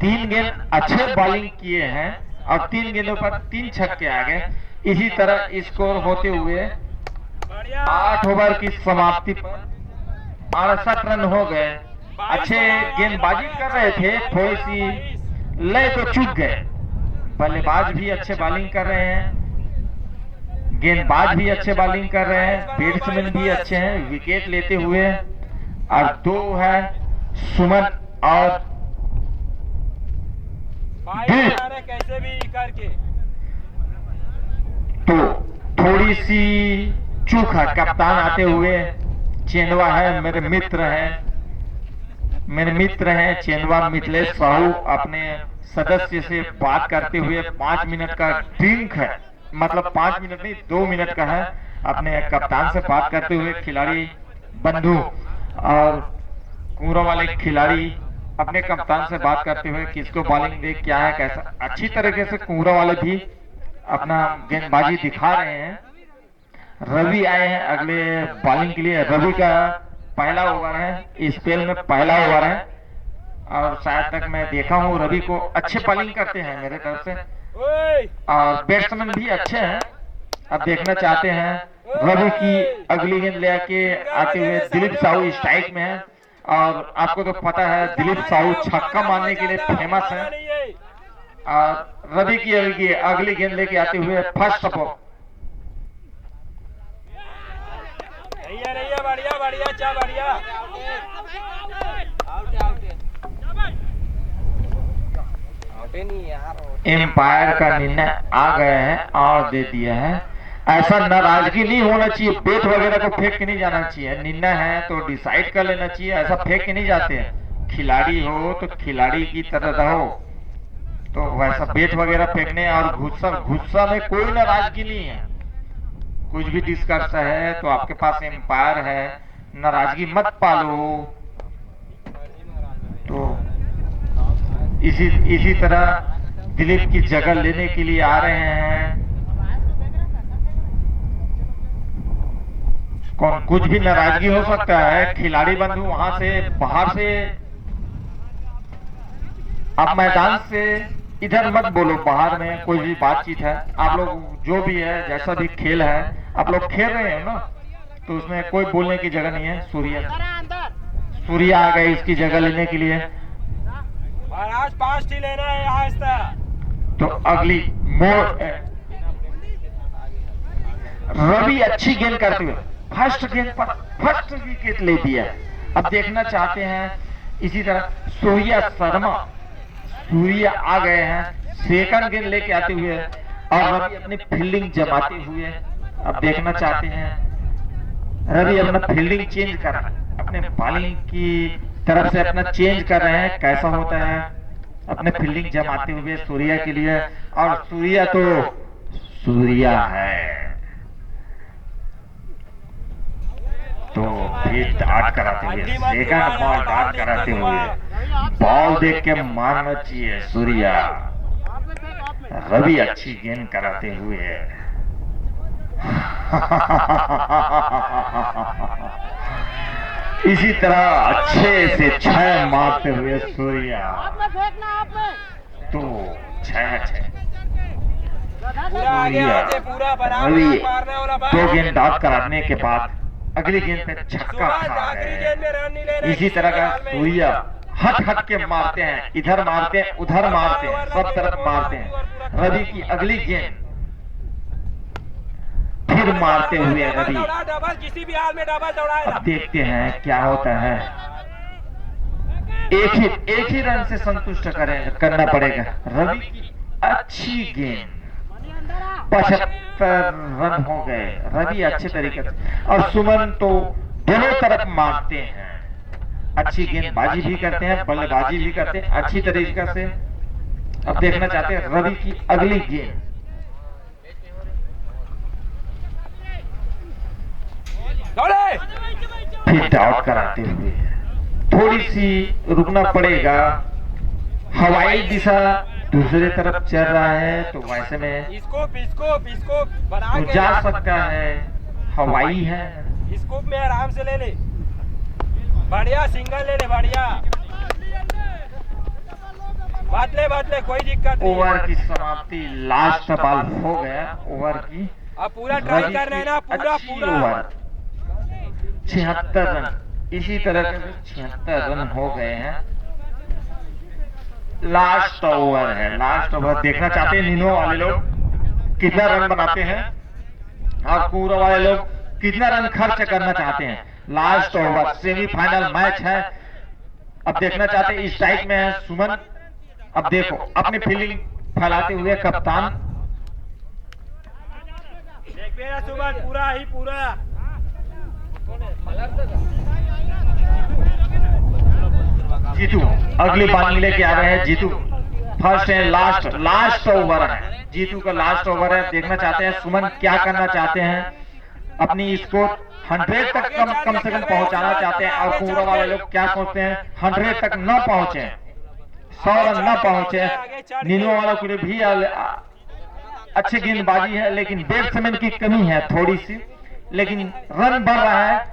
3 गेंद अच्छे बॉलिंग किए हैं और 3 गेंदों पर 3 छक्के आ गए। इसी तरह स्कोर होते हुए 8 ओवर की समाप्ति पर 68 रन हो गए। अच्छे गेंदबाजी कर रहे थे। थोड़ी सी लय को चूक गए। बल्लेबाज भी अच्छे बॉलिंग कर रहे हैं। गेंदबाज भी अच्छे बॉलिंग कर रहे हैं। बैट्समैन भी अच्छे हैं विकेट लेते हुए। और 2 है सुमन और कैसे भी करके। तो थोड़ी सी चूक है। कप्तान आते हुए चेनवा है मेरे मित्र हैं चेनवा मिथिलेश साहू अपने सदस्य से बात करते हुए 5 मिनट का ड्रिंक है मतलब 5 मिनट नहीं 2 मिनट का है। अपने कप्तान से बात करते हुए खिलाड़ी बंधु और कुंवरा वाले खिलाड़ी अपने कप्तान से बात करते हुए किसको बॉलिंग दे क्या है कैसा। अच्छी तरीके से कुंवरा वाले भी अपना गेंदबाजी दिखा रहे हैं। रवि आए हैं अगले बॉलिंग के लिए। रवि का पहला ओवर है स्पेल में पहला ओवर है और शायद तक मैं देखा हूँ रवि को अच्छे बॉलिंग करते हैं मेरे तरफ से और बैट्समैन भी अच्छे हैं। अब देखना चाहते हैं रवि की अगली गेंद लेके आते हुए। दिलीप साहू स्ट्राइक में है और आपको तो पता है दिलीप साहू छक्का मारने के लिए फेमस है। और रवि की अगली गेंद लेके आते हुए फर्स्ट बॉल। बढ़िया बढ़िया चा बढ़िया। एम्पायर का निर्णय आ गया है और दे दिया है ऐसा नाराजगी नहीं होना चाहिए, बेट वगैरह को फेंक के नहीं जाना चाहिए। निर्णय है तो डिसाइड कर लेना चाहिए, ऐसा फेंक के नहीं जाते हैं। खिलाड़ी हो तो खिलाड़ी की तरह रहो, तो वैसा बेट वगैरह फेंकने और गुस्सा में कोई नाराजगी नहीं है। कुछ भी डिस्कस है तो आपके पास एम्पायर है, नाराजगी मत पालो। तो इसी तरह दिलीप की जगह लेने के लिए आ रहे हैं। कौन कुछ भी नाराजगी हो सकता है, खिलाड़ी बंधु वहां से बाहर से, आप मैदान से इधर मत बोलो, बाहर में कोई भी बातचीत है। आप लोग जो भी है, जैसा भी खेल है, आप लोग खेल रहे हैं ना, तो उसमें कोई बोलने की जगह नहीं है। सूर्या आ गए इसकी जगह लेने के लिए। महाराज 5 ही लेना है आज तक। तो अगली मोड़ रवि अच्छी गेंद करते हुए फर्स्ट गेंद पर फर्स्ट विकेट ले दिया। अब देखना चाहते हैं इसी तरह सूर्या आ गए हैं सेकंड गेंद लेके आते हुए, और रवि अपनी फील्डिंग जमाते हुए। अब देखना चाहते हैं रवि अपना फील्डिंग चेंज कर रहा है, अपने बॉलिंग की तरफ से अपना चेंज कर रहे हैं। कैसा होता है अपने फील्डिंग जमाते हुए सूर्या के लिए, और सूर्या तो सूर्या है। तो फिर डार्ट कराते हुए सेकंड बॉल डार्ट कराते हुए, बॉल देख के मारना चाहिए सूर्या। रवि अच्छी गेंद कराते हुए इसी तरह अच्छे से 6 मारते हुए सूर्या। तो 6 रवि 2 गेंद डाउट कराने के बाद अगली गेंद पे छक्का खा गए। इसी तरह का सूर्या हट के मारते हैं, इधर मारते हैं उधर मारते हैं, सब तरफ मारते हैं। रवि की अगली गेंद फिर मारते हुए रवि। किसी भी हाल में डबल दौड़ाएगा। अब देखते हैं क्या होता है। एक ही रन से संतुष्ट करना पड़ेगा। रवि की अच्छी गेंद, 75 रन हो गए रवि अच्छे तरीके से, और सुमन तो दोनों तरफ मारते हैं, अच्छी गेंदबाजी भी करते हैं, बल्लेबाजी भी करते हैं अच्छी तरीके से। अब देखना चाहते हैं रवि की अगली गेंद। फिर डाउट कराते हुए थोड़ी सी रुकना पड़ेगा। हवाई दिशा दूसरे तरफ चल रहा है, तो वैसे में स्कोप बना तो के जा सकता है, हवाई है। स्कोप में आराम से ले ले, बढ़िया सिंगल ले ले, बढ़िया बात ले, कोई दिक्कत नहीं। ओवर की समाप्ति, लास्ट बॉल हो गया ओवर की। अब पूरा ट्राई कर रहे हैं ना, पूरा ओवर 76 रन, इसी तरह के 76 रन हो गए हैं। लास्ट ओवर है, लास्ट ओवर देखना चाहते हैं नीनो वाले लोग कितना रन बनाते हैं और पूरा वाले लोग कितना रन खर्च करना चाहते हैं। लास्ट ओवर सेमीफाइनल मैच है। अब देखना चाहते हैं स्ट्राइक में है सुमन। अब देखो अपनी फील्डिंग फैलाते हुए कप्तान, देख मेरा सुमन पूरा जीतू अगली बारी लेके आ रहे हैं। जीतू फर्स्ट है, लास्ट ओवर है, जीतू का लास्ट ओवर है। देखना चाहते हैं सुमन क्या करना चाहते हैं, अपनी स्कोर 100 तक कम से कम पहुंचाना चाहते हैं, और पूरा वाले लोग क्या सोचते हैं 100 तक न पहुंचे, 100 रन न पहुंचे। नीनो वाला के लिए भी अच्छी गेंदबाजी है, लेकिन बैट्समैन की कमी है थोड़ी सी, लेकिन रन बढ़ रहा है।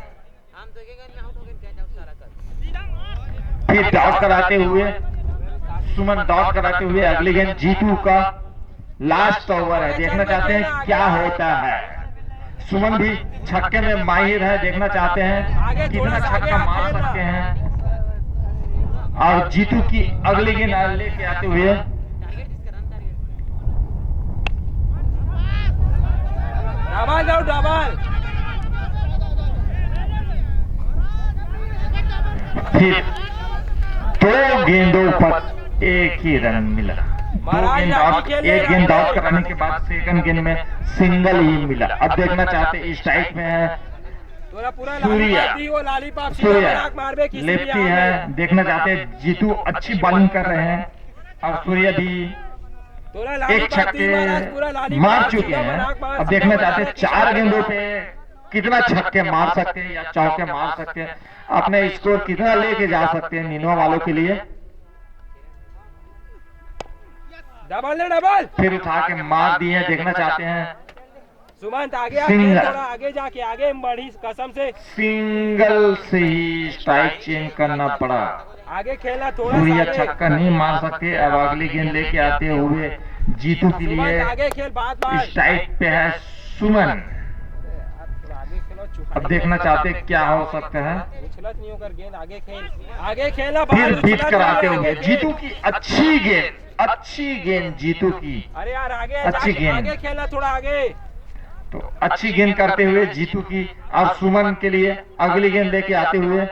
फिर डॉट कराते हुए सुमन, डॉट कराते हुए अगली गेंद जीतू का लास्ट ओवर है। देखना चाहते हैं क्या होता है। सुमन भी छक्के में माहिर है, देखना चाहते हैं कितना छक्का मार सकते हैं। और जीतू की अगली गेंद लेके आते हुए डबल फिर 2 गेंदों पर 1 ही रन मिला। महाराज राठी खेल ले एक गेंद आउट कराने के बाद सेकंड गेंद में सिंगल ही मिला। अब देखना चाहते स्ट्राइक में है तोरा पूरा सूर्या। लालीपाप दी, वो लालीपाप सीधा सूर्या बनाक मारबे किसी भी लेफ्टी यहाँ है। में। देखना चाहते हैं जीतू अच्छी बॉलिंग कर रहे हैं और सूर्या भी तोरा एक लालीपाप दी महाराज, पूरा छक्के लालीपाप मार चुके सीधा हैं। बनाक मार, अब सीधा देखना बनाक चाहते हैं मार, 4 गेंदों पे कितना छक्के मार सकते हैं या चौके मार सकते हैं, अपने स्कोर कितना लेके जा सकते हैं नीनो वालों के लिए। डबल ने डबल। फिर उठा के मार दिए हैं। देखना चाहते हैं सुमंत आगे आके सिंगल। थोड़ा आगे जाके आगे बढ़ी कसम से सिंगल से ही स्ट्राइक चेंज करना पड़ा। आगे खेलना थोड़ा सा सूर्या आगे। छक्का नहीं मार सकते। अब अगली गेंद लेके आते हुए जीतू के सुमंत लिए आगे खेल, बात बात स्ट्राइक पे है सुमन। आगे खेलो, चुप अब देखना चाहते हैं क्या हो सकता है। उछलत नहीं होकर गेंद आगे खेल, आगे खेलना फिर बाहर बीट उछलत कराते नहीं, हुए आगे खेल। जीतू की अच्छी गेंद जीतू की। अरे यार आगे अच्छी जाके गेंद। आगे खेलना थोड़ा आगे। तो अच्छी गेंद करते हुए जीतू की और सुमन के लिए अगली गेंद लेके आते हुए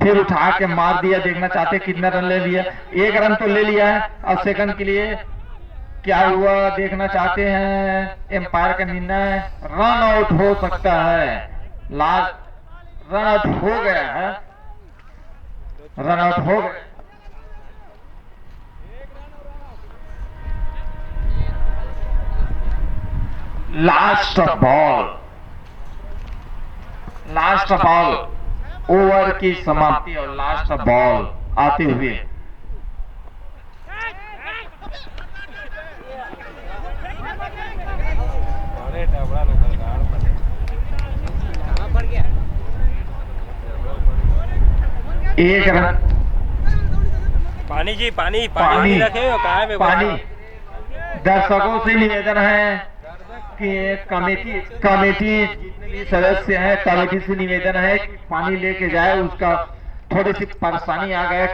फिर उठा के मार दिया। देखना चाहते कितना रन ले लिया। 1 रन तो ले लिया है। और सेकंड के लिए क्या हुआ देखना चाहते हैं। एम्पायर का निर्णय रन आउट हो सकता है। लास्ट रन आउट हो गया है। रन आउट हो गया। लास्ट बॉल ओवर की समाप्ति और लास्ट बॉल आते हुए अरे डबड़ा लोग गाड़ पड़े। एक रन। पानी जी पानी पानी रखे हो कहाँ पे पानी। दर्शकों से निवेदन है कि कमेटी जितने भी सदस्य हैं कमेटी से निवेदन है कि पानी लेके जाए। उसका थोड़ी सी परेशानी आ गया।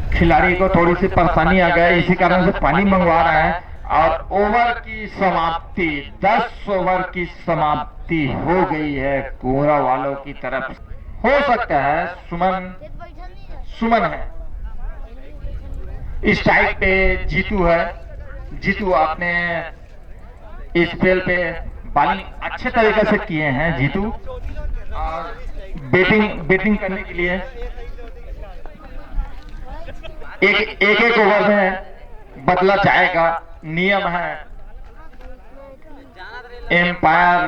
खिलाड़ी को थोड़ी सी परेशानी आ गया, इसी कारण से पानी मंगवा रहा है। और ओवर की समाप्ति 10 ओवर की समाप्ति हो गई है कोहरा वालों की तरफ। हो सकता है सुमन है। स्ट्राइक पे जीतू है। जीतू आपने इस स्पेल पे बॉलिंग अच्छे तरीके से किए हैं जीतू। और बैटिंग करने के लिए एक ओवर में बदला जाएगा, नियम है। एम्पायर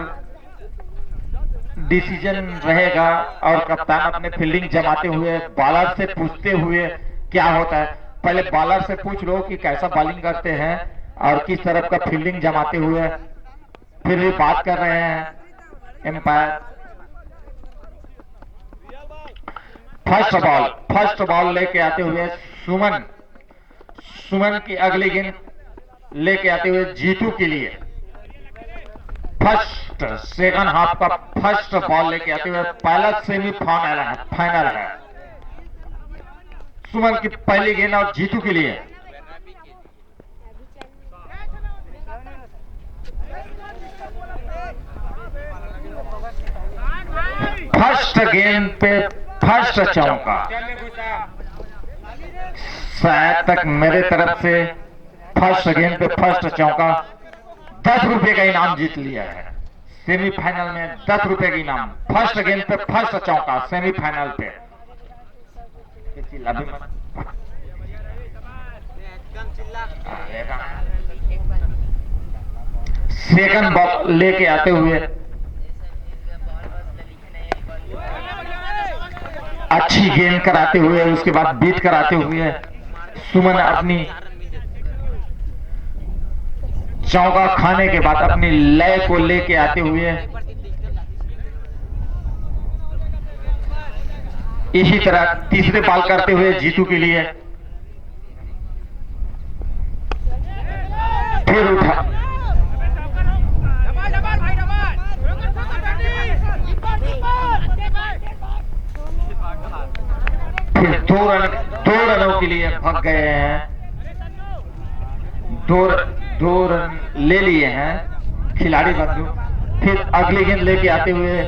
डिसीजन रहेगा और कप्तान अपने फील्डिंग जमाते हुए बॉलर से पूछते हुए क्या होता है। पहले बॉलर से पूछ लो कि कैसा बॉलिंग करते हैं और किस तरफ का फील्डिंग जमाते हुए फिर भी बात कर रहे हैं एम्पायर। फर्स्ट बॉल लेके आते हुए सुमन की अगली गेंद लेके आते हुए जीतू के लिए सेकंड हाफ का फर्स्ट बॉल लेके आते हुए पहला फाइनल है सुमन की पहली गेंद और जीतू के लिए। फर्स्ट गेंद पे फर्स्ट चौका। शायद तक मेरे तरफ से फर्स्ट गेंद पे फर्स्ट चौका 10 रुपए का इनाम जीत लिया है। सेमीफाइनल में 10 रुपए का इनाम। फर्स्ट गेंद पे फर्स्ट चौका सेमीफाइनल पे। सेकंड बॉल लेके आते हुए अच्छी गेंद कराते हुए उसके बाद बीट कराते हुए सुमन अपनी चौका खाने के बाद अपनी लय को लेके आते हुए इसी तरह तीसरे बॉल करते हुए जीतू के लिए फिर उठा फिर दो रनों के लिए भाग गए हैं। दो रन ले लिए हैं खिलाड़ी बंधु। फिर अगली गेंद लेके आते हुए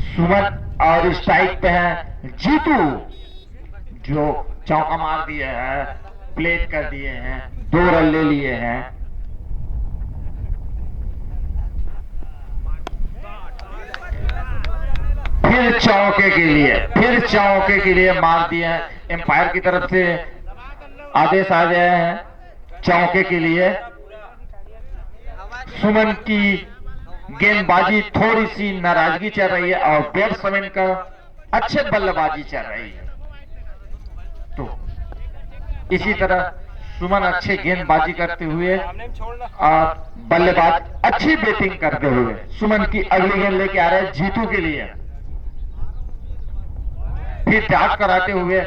सुमन और स्ट्राइक पे है जीतू, जो चौका मार दिए हैं, प्लेट कर दिए हैं, 2 रन ले लिए हैं। फिर चौके के लिए मार दिए हैं। एम्पायर की तरफ से आदेश आ गया है चौके के लिए। सुमन की गेंदबाजी थोड़ी सी नाराजगी चल रही है और बैट्समैन का अच्छे बल्लेबाजी चल रही है। तो इसी तरह सुमन अच्छे गेंदबाजी करते हुए और बल्लेबाज अच्छी बैटिंग करते हुए सुमन की अगली गेंद लेके आ रहे हैं जीतू के लिए। फिर डाक कराते हुए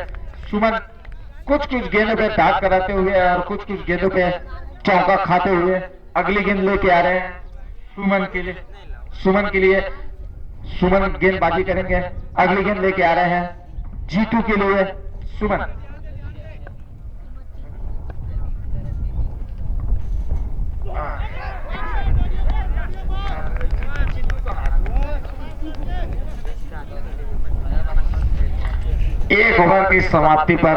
सुमन कुछ गेंदों पे डाक कराते हुए और कुछ गेंदों पे चौका खाते हुए अगली गेंद लेके आ रहे हैं सुमन के लिए। सुमन गेंदबाजी करेंगे, अगली गेंद लेके आ रहे हैं जीतू के लिए सुमन। एक ओवर की समाप्ति पर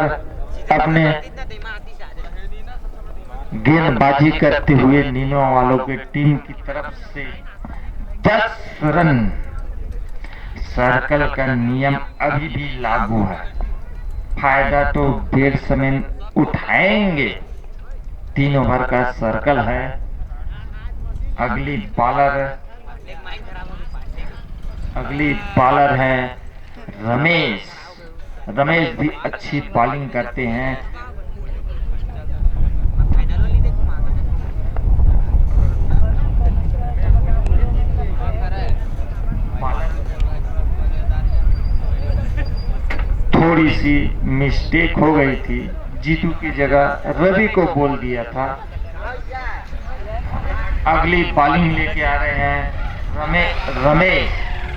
अपने गेंदबाजी करते हुए नीनो वालों की टीम की तरफ से 10 रन। सर्कल का नियम अभी भी लागू है, फायदा तो बैट्समैन उठाएंगे। 3 ओवर का सर्कल है। अगली बॉलर है रमेश भी अच्छी बॉलिंग करते हैं। थोड़ी सी मिस्टेक हो गई थी, जीतू की जगह रवि को बोल दिया था। अगली बॉलिंग लेके आ रहे हैं रमेश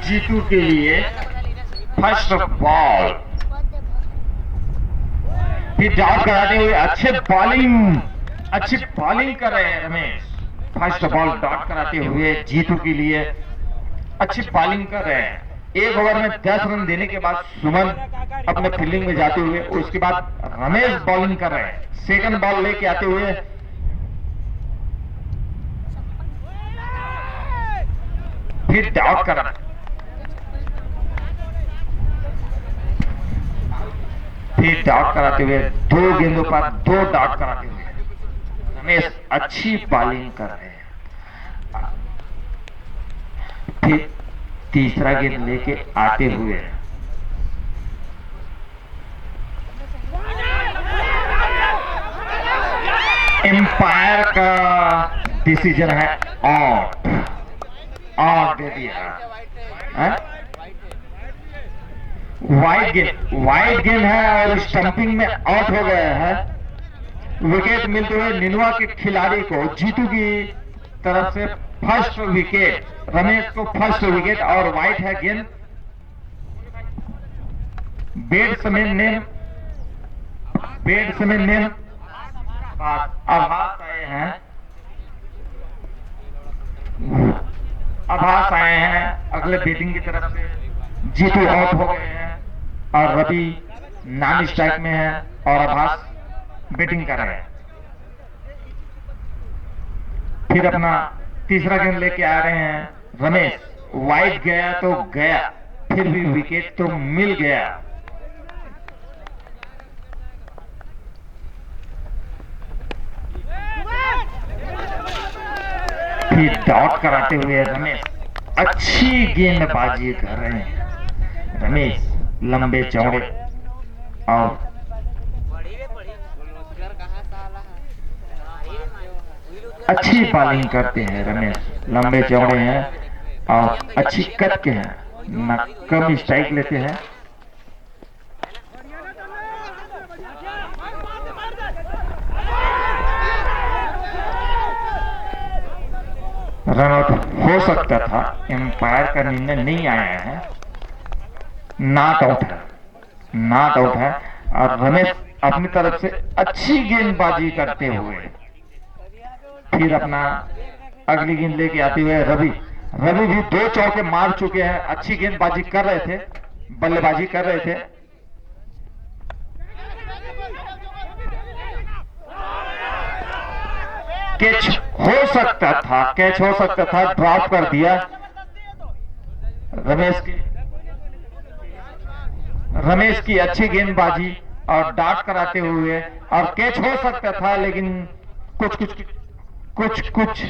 जीतू के लिए। फर्स्ट बॉल, फिर डॉट कराते हुए अच्छी बॉलिंग कर रहे हैं रमेश। फर्स्ट बॉल डॉट कराते हुए जीतू के लिए अच्छी बॉलिंग कर रहे हैं। 1 ओवर में 10 रन देने के बाद सुमन अपने फील्डिंग में जाते हुए, उसके बाद रमेश बॉलिंग कर रहे हैं। सेकंड बॉल लेके आते हुए फिर डॉट कर रहे हैं। फिर डॉट कराते हुए 2 गेंदों पर 2 डॉट कराते हुए रमेश अच्छी बॉलिंग कर रहे हैं। फिर तीसरा गेंद लेके आते हुए एम्पायर का डिसीजन है आउट दे दिया। वाइड गेंद है और स्टंपिंग में आउट हो गया है। विकेट मिलते हुए निनुआ के खिलाड़ी को जीतू की तरफ से फर्स्ट विकेट, रमेश को फर्स्ट विकेट और वाइट है गेंद। बैट्समैन ने आभास आए हैं अगले बैटिंग की तरफ से। जीतू आउट हो गए हैं और रवि नॉन स्ट्राइक में है और आभास बैटिंग कर रहे हैं। फिर अपना तीसरा गेंद लेके आ रहे हैं रमेश। वाइड गया तो गया, फिर भी विकेट तो मिल गया। फिर डॉट कराते हुए रमेश अच्छी गेंदबाजी कर रहे हैं। रमेश लंबे चौड़े और अच्छी बॉलिंग करते हैं। रमेश लंबे चौड़े हैं और अच्छी कट के हैं, न कम स्ट्राइक लेते हैं। रन आउट हो सकता था, एम्पायर का निर्णय नहीं आया है, नॉट आउट है। और रमेश अपनी तरफ से अच्छी गेंदबाजी करते हुए फिर अपना अगली गेंद लेके आते हुए रवि भी 2 चौके मार चुके हैं, अच्छी गेंदबाजी कर रहे थे। बल्लेबाजी कर रहे थे। कैच हो सकता था, कैच हो सकता था, ड्रॉप कर दिया रमेश की अच्छी गेंदबाजी और डाट कराते हुए, और कैच हो सकता था, लेकिन कुछ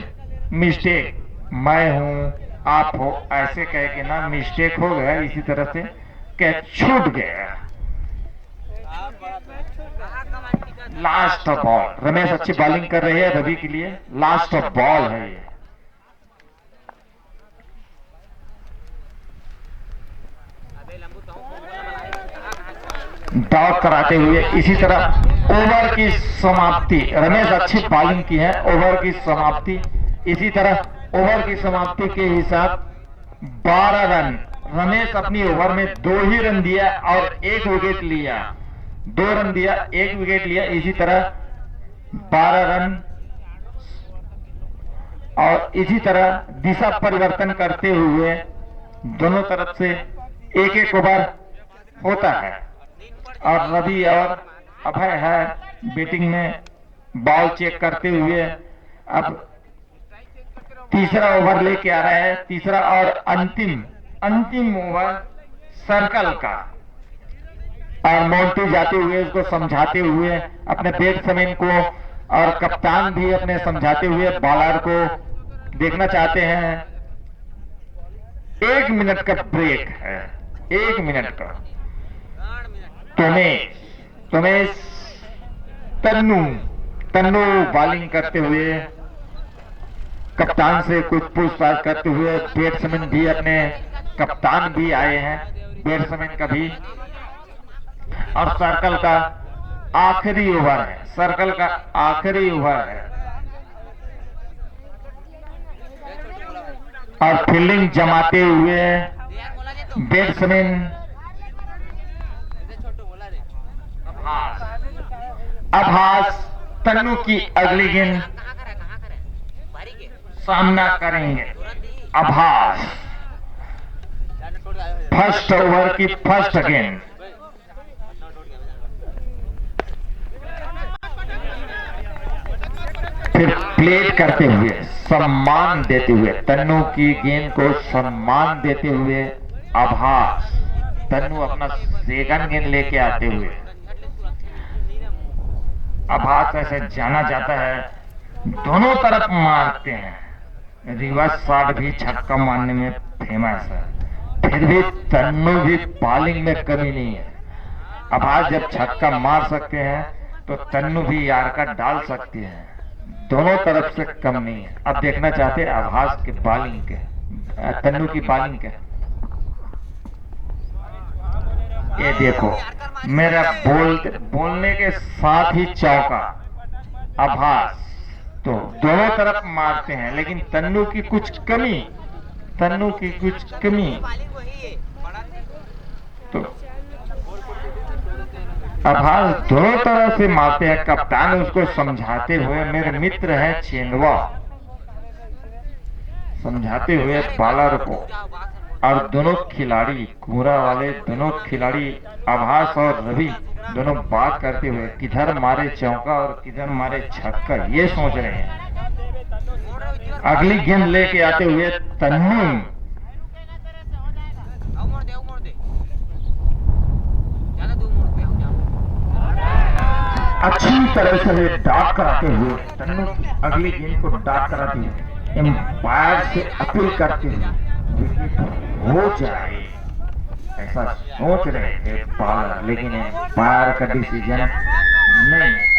मिस्टेक, मैं हूं आप हो ऐसे कह के ना मिस्टेक हो गया, इसी तरह से कैच छूट गया। लास्ट बॉल, रमेश अच्छी बॉलिंग कर रहे हैं रवि के लिए, लास्ट बॉल है ये। डॉट कराते हुए इसी तरह ओवर की समाप्ति, रमेश अच्छी बॉलिंग की है, ओवर की समाप्ति इसी तरह, ओवर की समाप्ति के हिसाब 12 रन, रमेश अपनी ओवर में 2 ही रन दिया और 1 विकेट लिया, 2 रन दिया 1 विकेट लिया, इसी तरह 12 रन, और इसी तरह दिशा परिवर्तन करते हुए दोनों तरफ से एक एक ओवर होता है, और रवि और अभय है बैटिंग में बॉल चेक करते हुए अब तीसरा ओवर लेके आ रहा है, तीसरा और अंतिम ओवर सर्कल का, और मोंटी जाते हुए उसको समझाते हुए अपने बैट्समैन को, और कप्तान भी अपने समझाते हुए बॉलर को देखना चाहते हैं। 1 मिनट का ब्रेक है, 1 मिनट का। तुम्हें तन्नू बॉलिंग करते हुए कप्तान से कुछ पूछताछ करते हुए, बैट्समैन भी अपने कप्तान भी आए हैं, बैट्समैन का भी, और सर्कल का आखिरी ओवर है, सर्कल का आखिरी ओवर है, और फील्डिंग जमाते हुए बैट्समैन आभास तन्नू की अगली गेंद सामना करेंगे। आभास फर्स्ट ओवर की फर्स्ट गेंद, फिर प्लेट करते हुए, सम्मान देते हुए, तन्नू की गेंद को सम्मान देते हुए आभास, तन्नू अपना सेकंड गेंद लेके आते हुए, आभास ऐसे जाना जाता है, दोनों तरफ मारते हैं, रिवर्स शॉट भी छक्का मारने में फेमस है, फिर भी तन्नू भी बॉलिंग में कमी नहीं है। आभास जब छक्का मार सकते हैं तो तन्नू भी यार्कर डाल सकते हैं, दोनों तरफ से कम नहीं है। अब देखना चाहते हैं आभास के बॉलिंग के, तन्नू की बॉलिंग के। ये देखो मेरा बोलने के साथ ही चौका, आभास तो दोनों तरफ मारते हैं, लेकिन तन्नू की कुछ कमी, तो आभास दोनों तरफ से मारते हैं। कप्तान उसको समझाते हुए, मेरे मित्र है चेंदवा, समझाते हुए बॉलर को, और दोनों खिलाड़ी, कुंवरा वाले दोनों खिलाड़ी आभास और रवि दोनों बात करते हुए किधर मारे चौका और किधर मारे छक्का, ये सोच रहे हैं। अगली गेंद लेके आते हुए तन्नू अच्छी तरह से डाक कराते हुए, तन्नू की अगली गेंद को डाक कराते हुए एम्पायर से अपील करते हुए विकेट हो जाए ऐसा सोच रहे थे बॉलर, लेकिन एम्पायर का डिसीजन नहीं।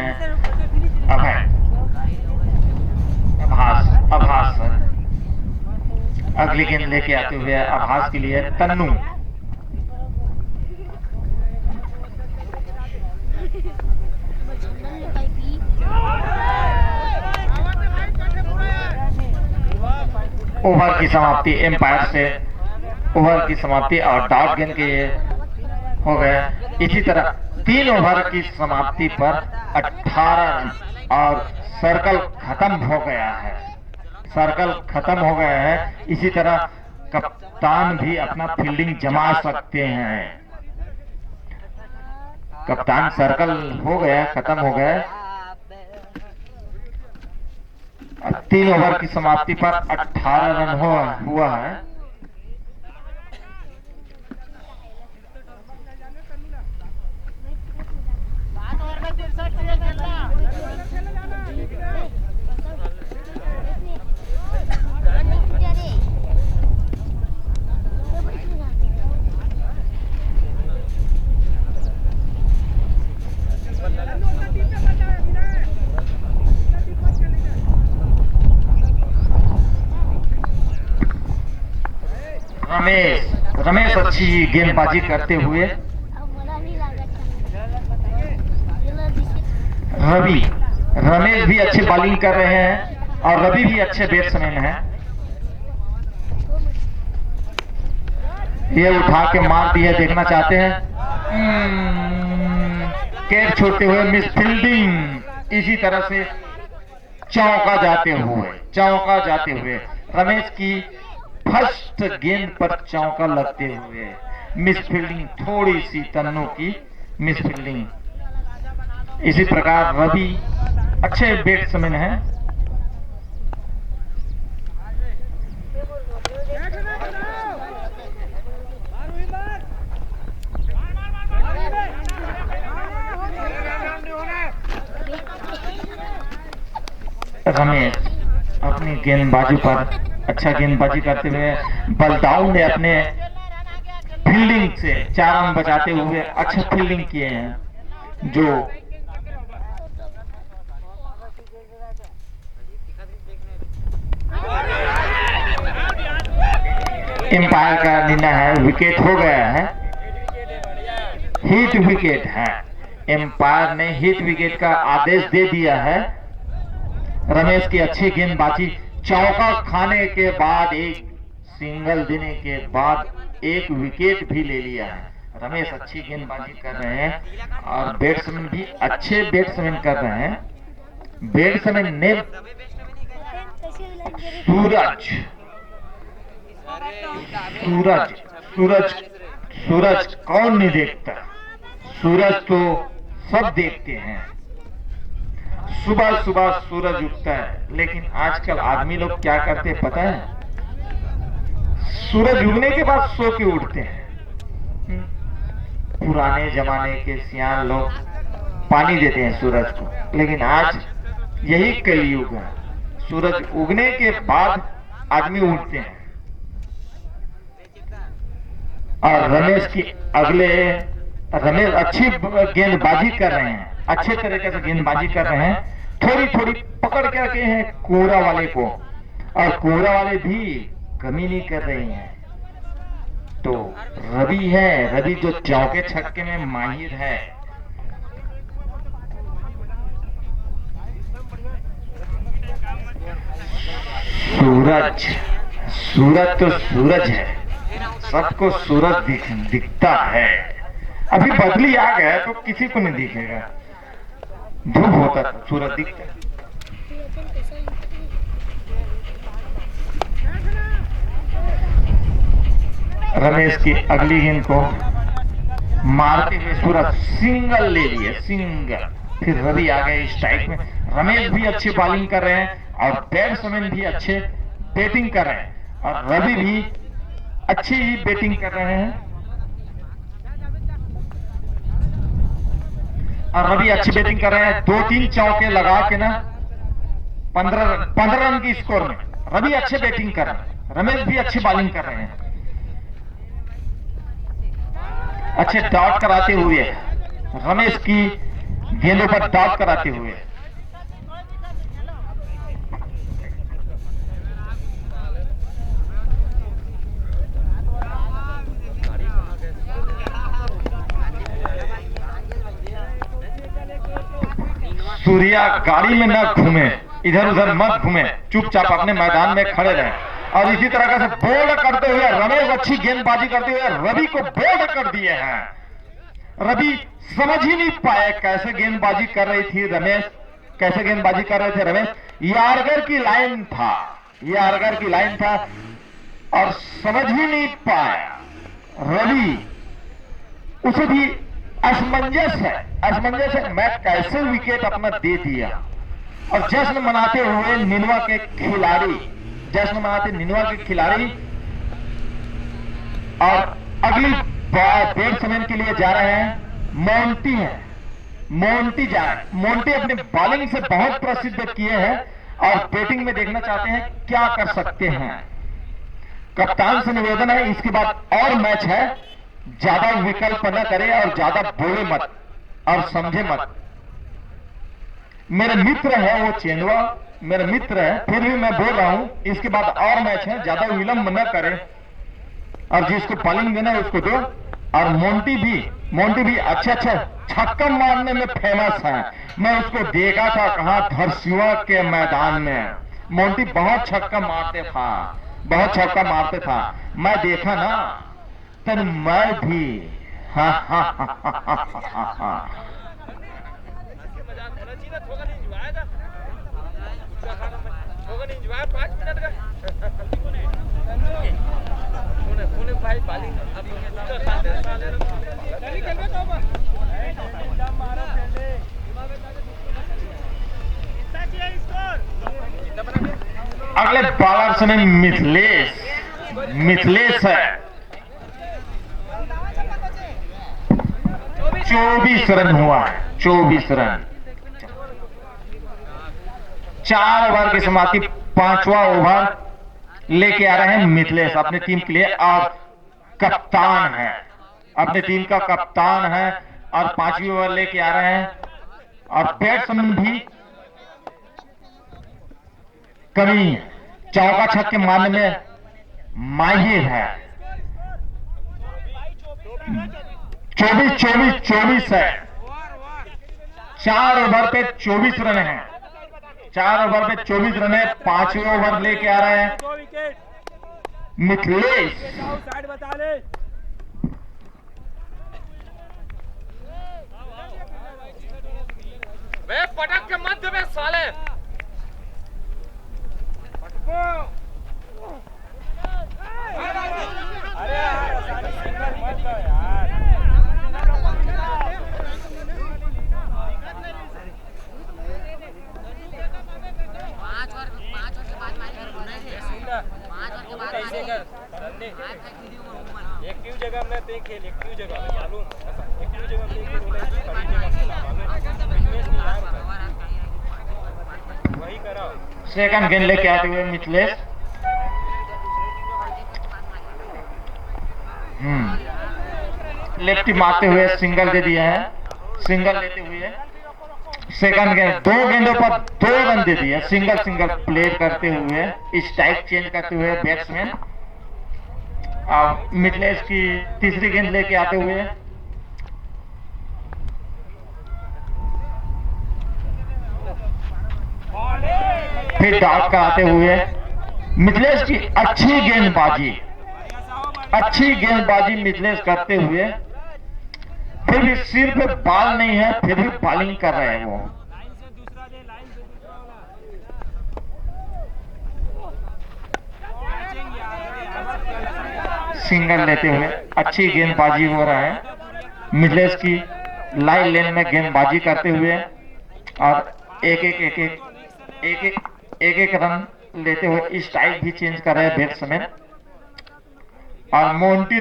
हैं अभय, आभास अगली गेंद लेके आते हुए आभास के लिए तन्नू। ओवर की समाप्ति, एम्पायर से ओवर की समाप्ति और डॉट गेंद के हो गए। इसी तरह 3 ओवर की समाप्ति पर 18 रन और सर्कल खत्म हो गया है, सर्कल खत्म हो गया है। इसी तरह कप्तान भी अपना फील्डिंग जमा सकते हैं। कप्तान सर्कल हो गया, खत्म हो गया। 3 ओवर की समाप्ति पर 18 रन हुआ है। रमेश अच्छी गेंदबाजी करते हुए, रमेश भी अच्छी बॉलिंग कर रहे हैं और रवि भी अच्छे बैट्समैन हैं। ये उठा के मार दिए, देखना चाहते हैं। कैच छोड़ते हुए मिस फील्डिंग। इसी तरह से चौका जाते हुए रमेश की फर्स्ट गेंद पर चौका लगते हुए मिस फील्डिंग, थोड़ी सी तन्नू की मिस फील्डिंग। इसी प्रकार रवि अच्छे बैट्समैन हैं। रमेश अपनी गेंदबाजी पर अच्छा गेंदबाजी करते हुए, बलदाउन ने अपने फील्डिंग से 4 रन बचाते हुए अच्छा फील्डिंग किए हैं। जो एम्पायर का निर्णय है, विकेट हो गया है, हिट विकेट है। एम्पायर ने हिट विकेट का आदेश दे दिया है। रमेश की अच्छी गेंदबाजी, चौका खाने के बाद, एक सिंगल देने के बाद 1 विकेट भी ले लिया है। रमेश अच्छी गेंदबाजी कर रहे हैं और बैट्समैन भी अच्छे बैट्समैन कर रहे हैं। बैट्समैन ने सूरज कौन नहीं देखता, सूरज तो सब देखते हैं। सुबह सुबह सूरज उगता है, लेकिन आजकल आदमी लोग क्या करते हैं पता है? सूरज उगने के बाद सो के उठते हैं। पुराने जमाने के सियान लोग पानी देते हैं सूरज को, लेकिन आज यही कलयुग है, सूरज उगने के बाद आदमी उठते हैं। और रमेश अच्छी गेंदबाजी कर रहे हैं, अच्छे तरीके से गेंदबाजी कर रहे हैं। थोड़ी थोड़ी पकड़ के रखे हैं कोहरा वाले को, और कोहरा वाले भी कमी नहीं कर रहे हैं। तो रवि जो चौके छक्के में माहिर है। सूरज तो सूरज है, सबको सूरज दिखता है। अभी बदली आ गया तो किसी को नहीं दिखेगा, धूप होता तो सूरज दिखता। रमेश की अगली गेंद को मारते हुए सूरज सिंगल ले लिए, सिंगल। फिर रवि आ गए स्ट्राइक में। रमेश भी अच्छी बॉलिंग कर रहे हैं और बैट्समैन भी अच्छे बैटिंग कर रहे हैं, और रवि भी अच्छी ही बैटिंग कर रहे हैं। और रवि अच्छी बैटिंग कर रहे हैं, 2-3 चौके लगा के ना 15 रन की स्कोर में रवि अच्छे बैटिंग कर रहे हैं। रमेश भी अच्छी बॉलिंग कर रहे हैं, अच्छे डॉट कराते हुए रमेश की गेंदों पर डॉट कराते हुए। सूर्या गाड़ी में न घूमे, इधर उधर मत घूमे, चुपचाप अपने मैदान में खड़े रहें। और इसी तरह से बोल्ड करते हुए रमेश अच्छी गेंदबाजी करते हुए रवि को बोल्ड कर दिए हैं। रवि समझ ही नहीं पाए कैसे गेंदबाजी कर रही थी रमेश, कैसे गेंदबाजी कर रहे थे रमेश। यार्गर की लाइन था, यार्गर की लाइन था और समझ ही नहीं पाया रवि। उसे भी असमंजस है मैं कैसे विकेट अपना दे दिया। और जश्न मनाते हुए निनवा के खिलाड़ी, जश्न मनाते निनवा के खिलाड़ी और अगली बैट्समैन के लिए जा रहे हैं मोंटी है, मोंटी जा रहे हैं। मोंटी अपने बॉलिंग से बहुत प्रसिद्ध किए हैं और बैटिंग में देखना चाहते हैं क्या कर सकते हैं। कप्तान से निवेदन है इसके बाद और मैच है, ज्यादा विकल्प न करे और ज्यादा बोले मत और समझे मत। मेरे मित्र है वो चेंदवा, मेरा मित्र है, फिर भी मैं बोल रहा हूं इसके बाद और मैच है, ज्यादा विलंब न करे और जिसको बॉलिंग देना है उसको दो। और मोंटी भी अच्छा छक्का मारने में फेमस है। मैं उसको देखा था कहां, धरसिवा के मैदान में। मोंटी बहुत छक्का मारते था, बहुत छक्का मारते था, मैं देखा ना, तो मैं भी अगले बॉलर से मिथिलेश है। 24 रन हुआ है, 24 रन। 4 ओवर की समाप्ति, 5वां ओवर लेके आ रहे हैं मिथिलेश अपनी टीम के लिए और कप्तान है, अपनी टीम का कप्तान है और 5वीं ओवर लेके आ रहे हैं। और बैट्समैन भी कमी चौका छक्के मारने में माहिर है। 24 है, 4 ओवर पे 24 रन है, 4 ओवर पे 24 रन है। 5वें ओवर लेके आ रहे हैं मिथिलेश। पटक के मध्य में साले अरे मत यार। एक्टिव जगह में ते खेल, एक्टिव जगह मालूम, एक्टिव जगह में खेल, वही कराओ। सेकंड गेंद लेके आते हुए मिथिलेश, लेफ्टी मारते हुए सिंगल दे दिया है। सिंगल लेते हुए सेकंड गेंद, 2 गेंदों पर 2 रन दे दिए, सिंगल प्ले करते हुए, स्ट्राइक चेंज करते हुए बैट्समैन। मिथिलेश की तीसरी गेंद लेके आते हुए फिर डॉट कराते हुए मिथिलेश की अच्छी गेंदबाजी मिथिलेश करते हुए, फिर भी सिर पे बॉल नहीं है, फिर भी बॉलिंग कर रहे हैं वो। सिंगल लेते हुए अच्छी गेंदबाजी हो रहा है मिथिलेश की, लाइन लेन में गेंदबाजी करते हुए और एक रन लेते हुए स्ट्राइक भी चेंज कर रहे हैं बैट्समैन। और मोंटी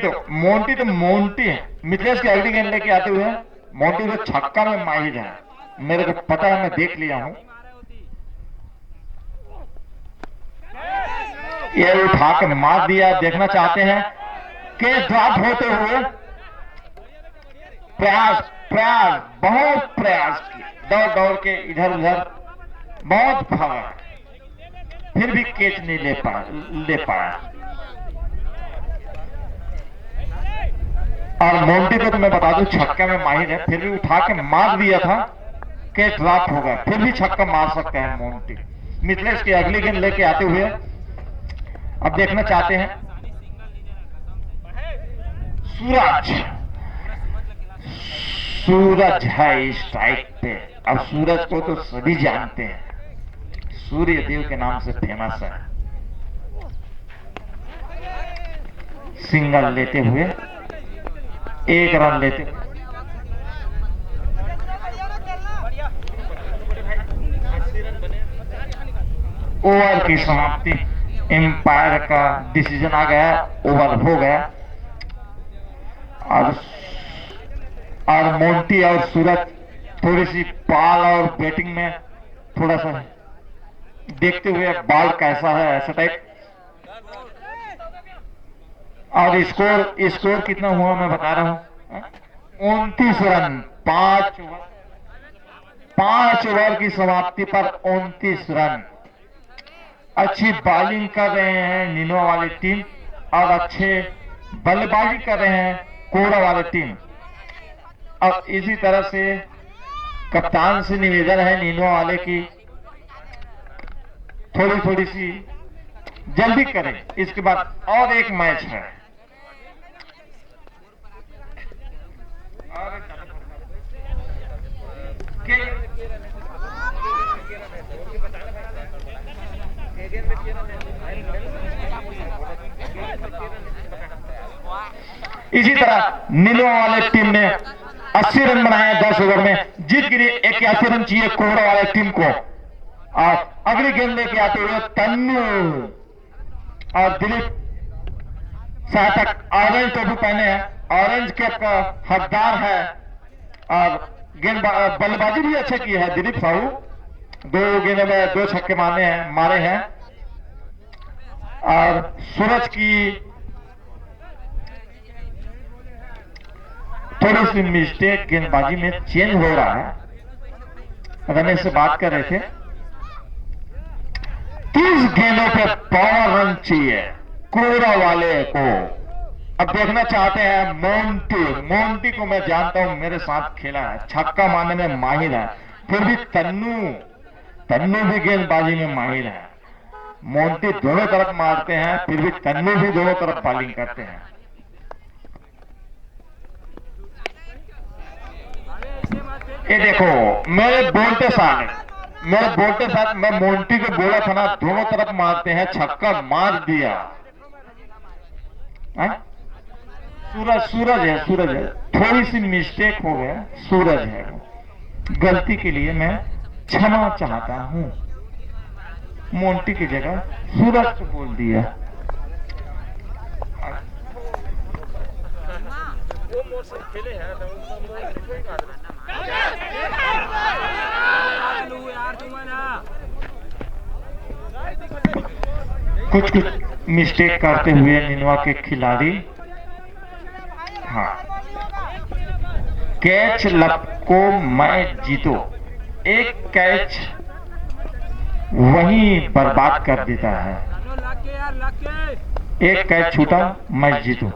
है। मिथिलेश की अगली गेंद लेके आते हुए मोंटी तो छक्का में माहिर है, मेरे को पता है, मैं देख लिया हूं। ये उठा के मार दिया। देखना चाहते हैं कैच ड्रॉप होते हुए, प्रयास प्रयास, बहुत प्रयास किए, दौड़ दौड़ के इधर उधर बहुत भागा, फिर भी कैच नहीं ले पाया। और मोंटी को तो मैं बता दूं छक्का में माहिर है, फिर भी उठा के मार दिया था, कैच ड्रॉप हो गया, फिर भी छक्का मार सकते हैं मोंटी। मिथलेश की अगली गेंद लेके आते हुए अब देखना चाहते हैं सूरज। सूरज है स्ट्राइक पे। अब सूरज को तो सभी जानते हैं, सूर्य देव के नाम से फेमस है। सिंगल लेते हुए 1 रन लेते हुए ओवर की समाप्ति, एम्पायर का डिसीजन आ गया, ओवर हो गया। और मोंटी और सूरज थोड़ी सी बॉल और बैटिंग में थोड़ा सा देखते हुए बॉल कैसा है ऐसा टाइप। और स्कोर कितना हुआ मैं बता रहा हूं, 29 रन, 5 ओवर की समाप्ति पर 29 रन। अच्छी बॉलिंग कर रहे हैं नीनवा वाली टीम और अच्छे बल्लेबाजी कर रहे हैं कोरा वाली टीम। और इसी तरह से कप्तान से निवेदन है नीनवा वाले की थोड़ी सी जल्दी करें, इसके बाद और एक मैच है। इसी तरह नीलवा वाले टीम ने 80 रन बनाए 10 ओवर में, जीत के लिए 81 रन चाहिए कोहरा वाले टीम को। और अगली गेंद लेके आते हुए तन्नू और दिलीप साहब ऑरेंज टोपी पहने हैं, ऑरेंज कैप का हकदार है। और गेंद बल्लेबाजी भी अच्छे की है दिलीप साहू, 2 गेंदों में 2 छक्के मारे हैं। और सूरज की थोड़ी सी मिस्टेक गेंदबाजी में चेंज हो रहा है। रमेश से बात कर रहे थे, 30 गेंदों पे 12 रन चाहिए कोरा वाले को। अब देखना चाहते हैं मोंटी को मैं जानता हूं, मेरे साथ खेला है, छक्का मारने में माहिर है। फिर भी तन्नू भी गेंदबाजी में माहिर है। मोंटी दोनों तरफ मारते हैं, फिर भी तन्नू भी दोनों तरफ बॉलिंग करते हैं। ये देखो मेरे बोलते साथ मैं मोंटी को बोला था ना, दोनों तरफ मारते हैं, छक्का मार दिया। सूरज है, थोड़ी सी मिस्टेक हो गया, सूरज है, गलती के लिए मैं क्षमा चाहता हूं। मोंटी की जगह सूरज को बोल दिया। खेले हैं कुछ मिस्टेक करते हुए नीनवा के खिलाड़ी। हाँ, कैच लपको मैच जीतो, एक कैच वही बर्बाद कर देता है। एक कैच छूटा, मैच जीतो।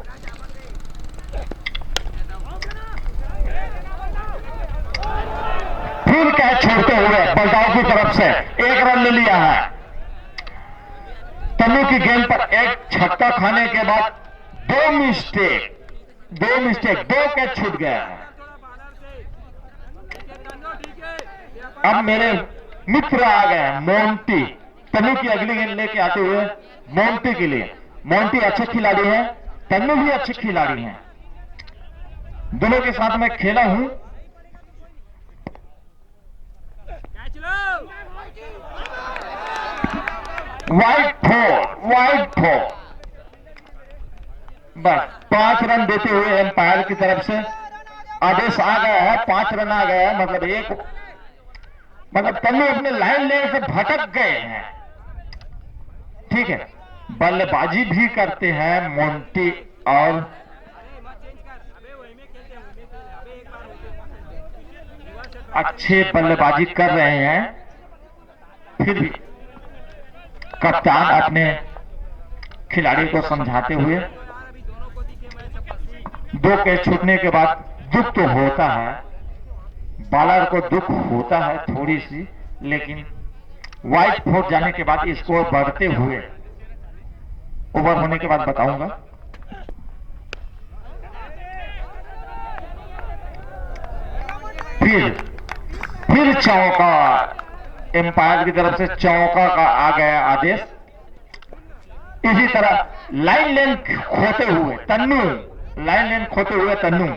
फिर कैच छोड़ते हुए बलदाव की तरफ से 1 रन ले लिया है। तन्नू की गेंद पर एक छक्का खाने के बाद 2 मिस्टेक, 2 कैच छूट गया है। अब मेरे मित्र आ गए हैं मोंटी, तन्नू की अगली गेंद लेके आते हुए मोंटी के लिए। मोंटी अच्छे खिलाड़ी हैं, तन्नू भी अच्छे खिलाड़ी हैं, दोनों के साथ मैं खेला हूं। वाइड फोर, बस 5 रन देते हुए एम्पायर की तरफ से आदेश आ गया है, 5 रन आ गया है। मतलब तन्नू अपने लाइन लेन से भटक गए हैं। ठीक है, बल्लेबाजी भी करते हैं मोंटी और अच्छे बल्लेबाजी कर रहे हैं, फिर भी कप्तान अपने खिलाड़ी को समझाते हुए, 2 कैच छूटने के बाद दुख तो होता है, बॉलर को दुख होता है थोड़ी सी, लेकिन वाइड फोर्थ जाने के बाद स्कोर बढ़ते हुए ओवर होने के बाद बताऊंगा। फिर चौका, एम्पायर की तरफ से चौका का आ गया आदेश। इसी तरह लाइन लेन खोते हुए तन्नू,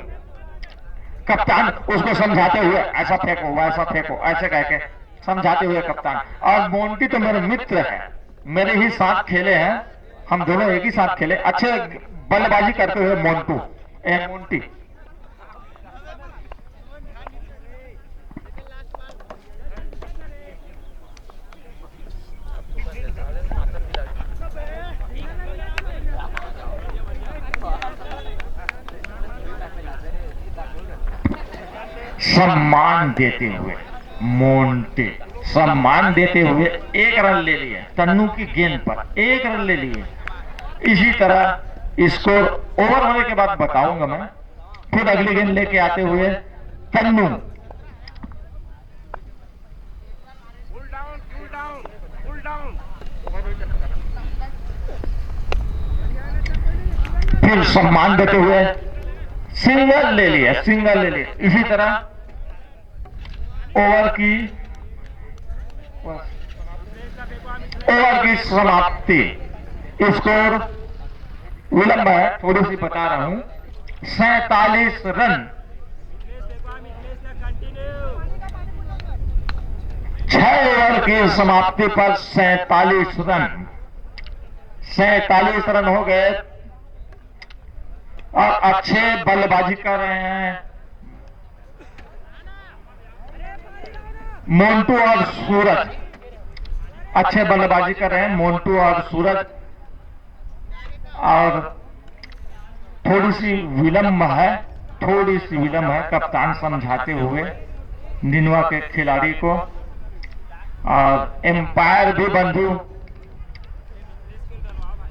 कप्तान उसको समझाते हुए ऐसा फेंको वैसा फेंको ऐसे कह के समझाते हुए कप्तान। और मोंटी तो मेरे मित्र है, मेरे ही साथ खेले हैं, हम दोनों एक ही साथ खेले, अच्छे बल्लेबाजी करते हुए मोंटी। सम्मान देते हुए मोंटे, सम्मान देते हुए 1 रन ले लिए तन्नू की गेंद पर, 1 रन ले लिए। इसी तरह स्कोर ओवर होने के बाद बताऊंगा मैं। फिर अगली गेंद लेके आते हुए तन्नू, फिर सम्मान देते हुए सिंगल ले लिए। इसी तरह ओवर की समाप्ति, स्कोर विलंब है, थोड़ी सी बता रहा हूं, 47 रन। 6 ओवर की समाप्ति पर 47 रन हो गए और अच्छे बल्लेबाजी कर रहे हैं मोंटू और सूरज, अच्छे बल्लेबाजी कर रहे हैं मोंटू और सूरज। और थोड़ी सी विलंब है, कप्तान समझाते हुए निनवा के खिलाड़ी को। और एम्पायर भी बंधु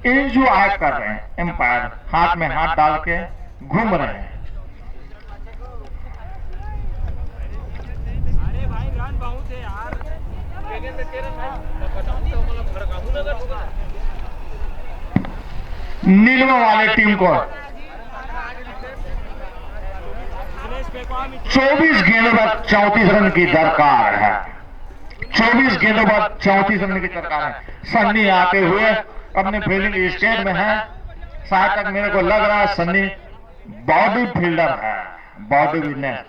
एंजॉय कर रहे हैं, एम्पायर हाथ में हाथ डाल के घूम रहे हैं। अरे भाई रन बहुत है यार, नीलवा वाले टीम को 24 गेंदों पर 34 रन की दरकार है, 24 गेंदों पर 34 रन की दरकार है। सन्नी आते हुए अपने फील्डिंग स्टेज में है, शायद तक मेरे को लग रहा है सन्नी बॉडी फील्डर है, बॉडी बिल्डर।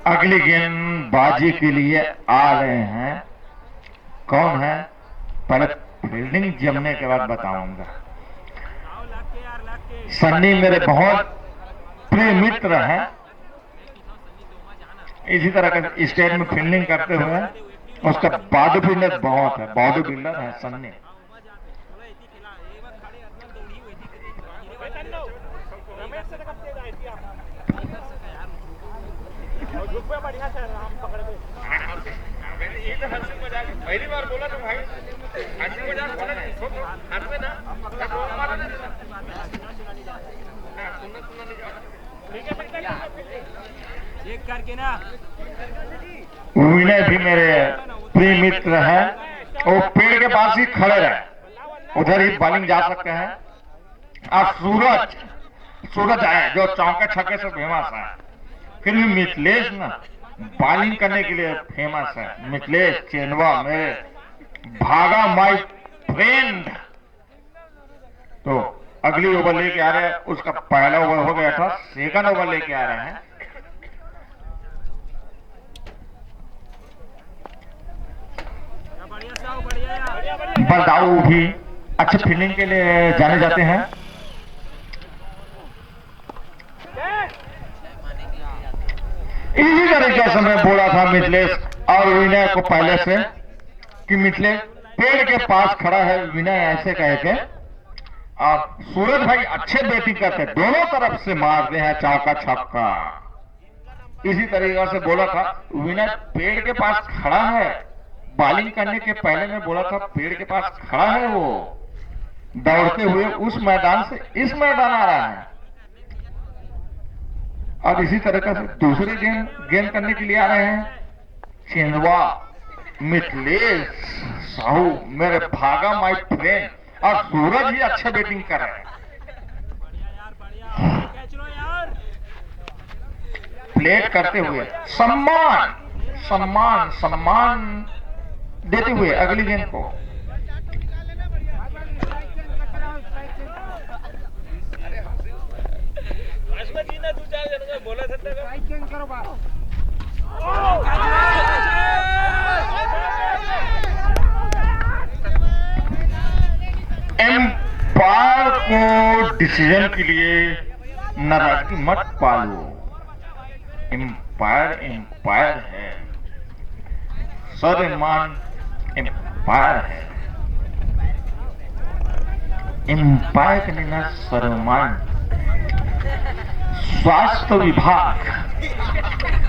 अगली गेंदबाजी के लिए आ रहे हैं, कौन है पहले फील्डिंग जमने के बाद बताऊंगा। सन्नी मेरे बहुत प्रिय मित्र हैं, इसी तरह के स्टेज में फील्डिंग करते हुए उसका बॉडी बिल्डर बहुत है, बॉडी बिल्डर है सन्नी। पहली बार बोला तो भाई हंसी मजाक बोला नहीं, हाथ में ना चेक करके ना। विनय भी मेरे प्रिय मित्र है, वो पेड़ के पास ही खड़े रहे, उधर ही बॉलिंग जा सकते हैं। और सूरज आए जो चौके छक्के से फेमस है, फिर भी मिथिलेश ना बॉलिंग करने के लिए फेमस है। मिथिलेश चेनवा मेरे भागा माय फ्रेंड। तो अगली ओवर लेके आ रहे हैं, उसका पहला ओवर हो गया था, सेकंड ओवर लेके आ रहे हैं। बलदाऊ भी अच्छे फील्डिंग के लिए जाने जाते हैं। इसी तरीके से मैं बोला था मिथिलेश और विनय को पहले से कि मिथिलेश पेड़ के पास खड़ा है, विनय ऐसे कह के। और सूरज भाई अच्छे बैटिंग करते, दोनों तरफ से मारते हैं चौका छक्का। इसी तरीके से बोला था विनय पेड़ के पास खड़ा है, बॉलिंग करने के पहले मैं बोला था पेड़ के पास खड़ा है, वो दौड़ते हुए उस मैदान से इस मैदान आ रहा है। और इसी तरीके से दूसरे गेंद करने के लिए आ रहे हैं चेंदवा मिथिलेश साहू, मेरे भागा माय फ्रेंड, और सूरज ही अच्छा बैटिंग कर रहे हैं। प्लेट करते हुए सम्मान सम्मान सम्मान देते हुए अगली गेंद को बोला एम्पायर को डिसीजन के लिए नाराजगी मत पालो। एम्पायर एम्पायर है, सर्वमान एम्पायर है। एम्पायर के लेना सर्वमान। स्वास्थ्य विभाग,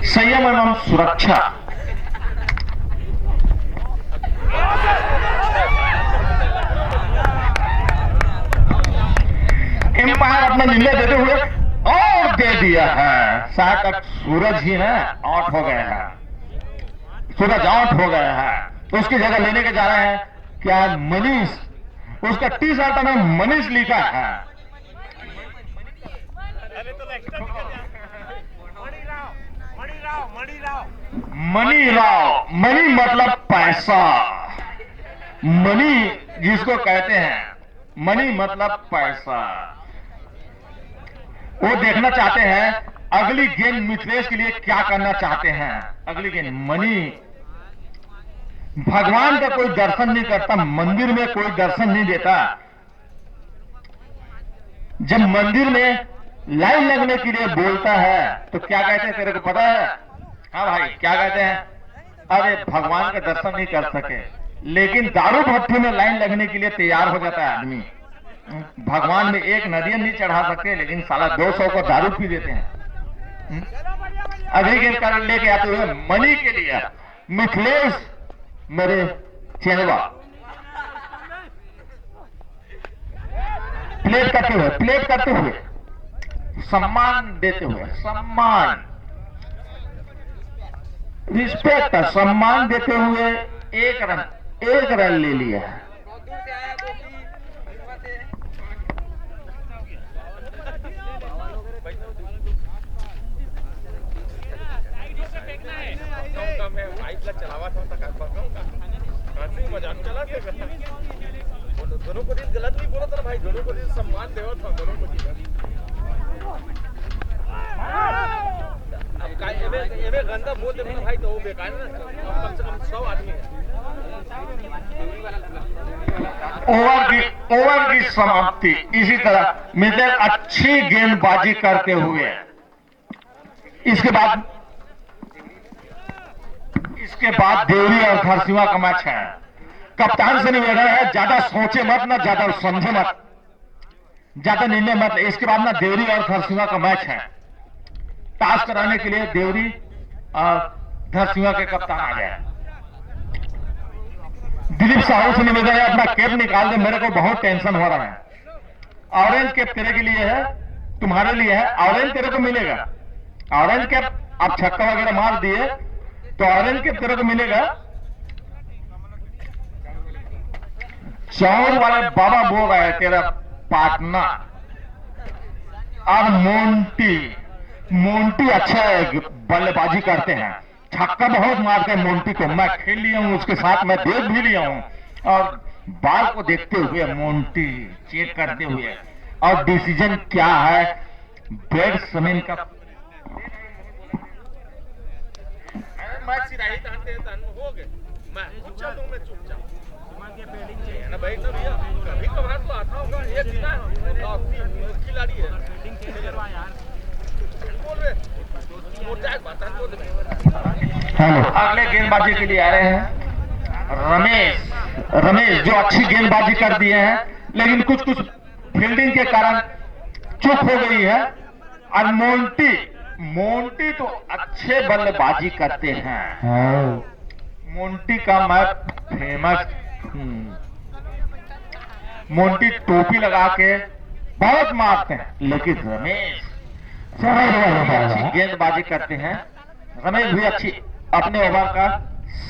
संयम एवं सुरक्षा, एम्पायर अपना निर्णय देते हुए और दे दिया है। शायद तक सूरज ही ना आउट हो गया है, सूरज आउट हो गया है, तो उसकी जगह लेने के जा रहे हैं क्या मनीष, उसका टी शर्ट में मनीष लिखा है। मनी राव, मनी मतलब पैसा, मनी जिसको कहते हैं, मनी मतलब पैसा। वो देखना चाहते हैं अगली गेंद मिथिलेश के लिए क्या करना चाहते हैं। अगली गेंद मनी, भगवान का कोई दर्शन नहीं करता, मंदिर में कोई दर्शन नहीं देता। जब मंदिर में लाइन लगने के लिए बोलता है तो क्या कहते हैं, तेरे को पता है? हाँ भाई, क्या कहते हैं? अरे भगवान का दर्शन नहीं कर सके, लेकिन दारू भट्टी में लाइन लगने के लिए तैयार हो जाता है आदमी। भगवान में एक नदियां नहीं चढ़ा सकते, लेकिन साला 200 को दारू पी देते हैं। अभी गेंद कारण लेके आते हुए मनी के लिए मिथिलेश मेरे चेनवा, प्लेट करते हुए सम्मान देते हुए, सम्मान रिस्पेक्ट, सम्मान देते हुए एक रन ले लिया है। दोनों को दिन गलत नहीं बोला था भाई, दोनों को दिन सम्मान देवा था, दोनों को एवे गंदा बोल दे भाई तो वो बेकार ना, कम से कम 100 आदमी है। ओवर की समाप्ति। इसी तरह मिथिलेश अच्छी गेंदबाजी करते हुए इसके बाद देवरी और खरसिवा का मैच है। कप्तान से निवेदन है ज्यादा सोचे मत, ना ज्यादा समझे मत, ज्यादा निर्णय मत। इसके बाद ना देवरी और खरसिवा का मैच है। टास्क कराने के लिए देवरी और खरसिवा के कप्तान आ गए। दिलीप साहू से निवेदन है अपना कैप निकाल दे, मेरे को बहुत टेंशन हो रहा है। ऑरेंज कैप तेरे के लिए है, तुम्हारे लिए है, ऑरेंज तेरे को मिलेगा। ऑरेंज कैप आप छक्का वगैरह मार दिए तो ऑरेंज कैप तेरे को मिलेगा। चौर वाले बाबा बोल रहे हैं तेरा पार्टनर। और मोंटी अच्छा है, बल्लेबाजी करते हैं, छक्का बहुत मारते हैं मोंटी को। मैं खेल लिया हूं उसके साथ, मैं देख भी लिया हूं। और बाल को देखते हुए मोंटी चेक करते हुए, और डिसीजन क्या है बैट्समैन का। मैच सिराही तानते हो गए, मैं चुपचाप हूं, मैं चुपचाप ना भाई ना भैया, कभी घबराहट तो आता होगा। एक दिन अपनी खिलाड़ी है, बोल रहे अगले गेंदबाजी के लिए आ रहे हैं रमेश, जो अच्छी गेंदबाजी कर दिए हैं, लेकिन कुछ फील्डिंग के कारण चूक हो गई है। और मोंटी तो अच्छे बल्लेबाजी करते हैं। मोंटी का मैं फेमस। मोंटी टोपी लगा के बहुत मारते हैं, लेकिन रमेश अच्छी गेंदबाजी करते हैं। रमेश भी अच्छी अपने ओवर का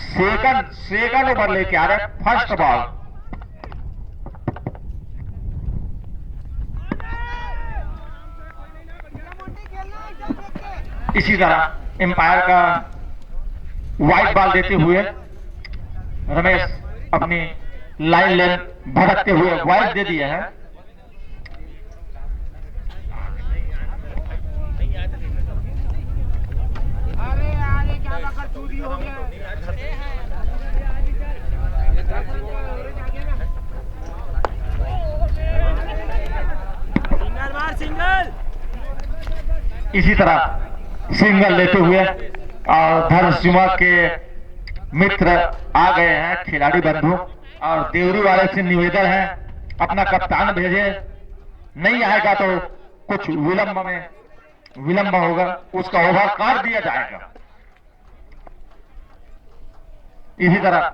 सेकंड ओवर लेके आ रहे, फर्स्ट बॉल। इसी तरह एम्पायर का व्हाइट बॉल देते हुए रमेश अपनी लाइन लेन भटकते हुए व्हाइट दे दिए हैं। इसी तरह सिंगल लेते हुए और धर्मसिंह के मित्र आ गए हैं, खिलाड़ी बंधु, और देवरी वाले से निवेदन है अपना कप्तान भेजे, नहीं आएगा तो कुछ विलंब होगा, उसका ओवर काट दिया जाएगा। इसी तरह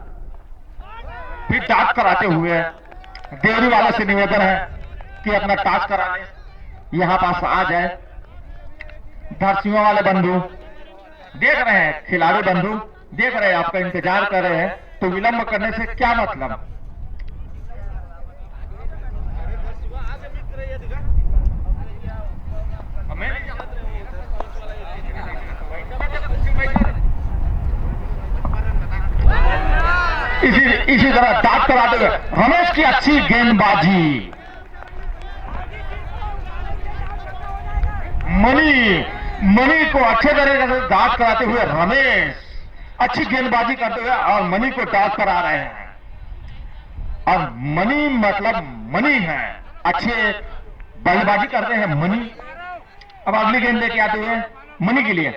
फिर टास्क कराते हुए देवरी वाले से निवेदन है कि अपना टास्क करा ले, यहां पास आ जाए। धरसिंह वाले बंधु देख रहे हैं, खिलाड़ी बंधु देख रहे हैं, आपका इंतजार कर रहे हैं, तो विलंब करने से क्या मतलब। इसी तरह दांत कराते हुए रमेश की अच्छी गेंदबाजी। मणि को अच्छे तरीके से दांत कराते हुए रमेश अच्छी गेंदबाजी करते हुए और मणि को दांत करा रहे हैं। और मणि मतलब मणि है, अच्छे बल्लेबाजी करते हैं मणि। अब अगली गेंद लेके आते हुए मणि के लिए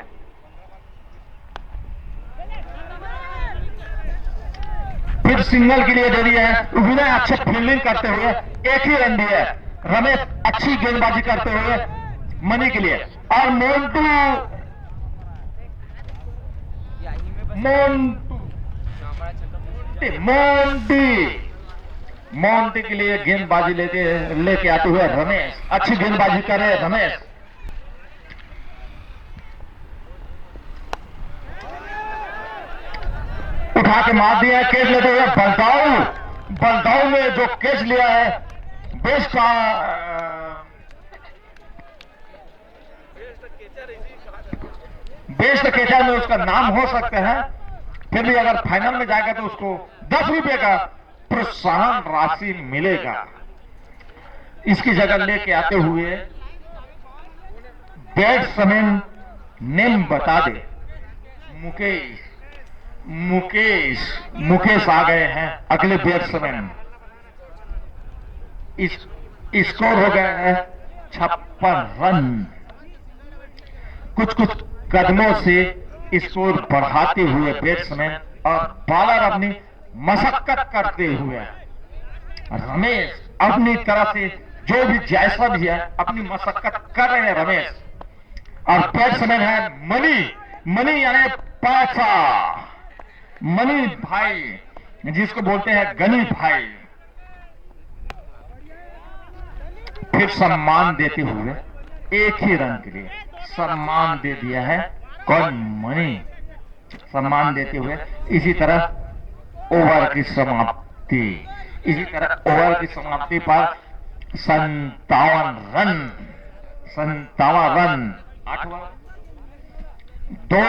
फिर सिंगल के लिए दे दिया है। विनय अच्छे फील्डिंग करते हुए एक ही रन दिए। रमेश अच्छी गेंदबाजी करते हुए मणि के लिए, और मोंटी के लिए गेंदबाजी लेके आते हुए रमेश अच्छी गेंदबाजी कर रहे हैं। रमेश उठा के मार दिया है, कैच लेते हुए बलदाऊ में जो कैच लिया है बेस्ट कैचर में उसका नाम हो सकते हैं, फिर भी अगर फाइनल में जाएगा तो उसको 10 रुपए का प्रोत्साहन राशि मिलेगा। इसकी जगह लेके आते हुए बैट्समैन नेम बता दे। मुकेश आ गए हैं अगले बैट्समैन। स्कोर हो गया है 56 रन। कुछ कदमों से स्कोर बढ़ाते हुए बैट्समैन और बॉलर अपनी मशक्कत करते हुए रमेश अपनी तरफ से जो भी जैसा भी है अपनी मशक्कत कर रहे हैं रमेश। और बैट्समैन है मणि यानी पैसा, मणि भाई जिसको बोलते हैं गनी भाई। फिर सम्मान देते हुए एक ही रन के लिए सम्मान दे दिया है कौन, मणि। सम्मान देते हुए इसी तरह ओवर की समाप्ति। इसी तरह ओवर की समाप्ति पर 57 रन 8वां 2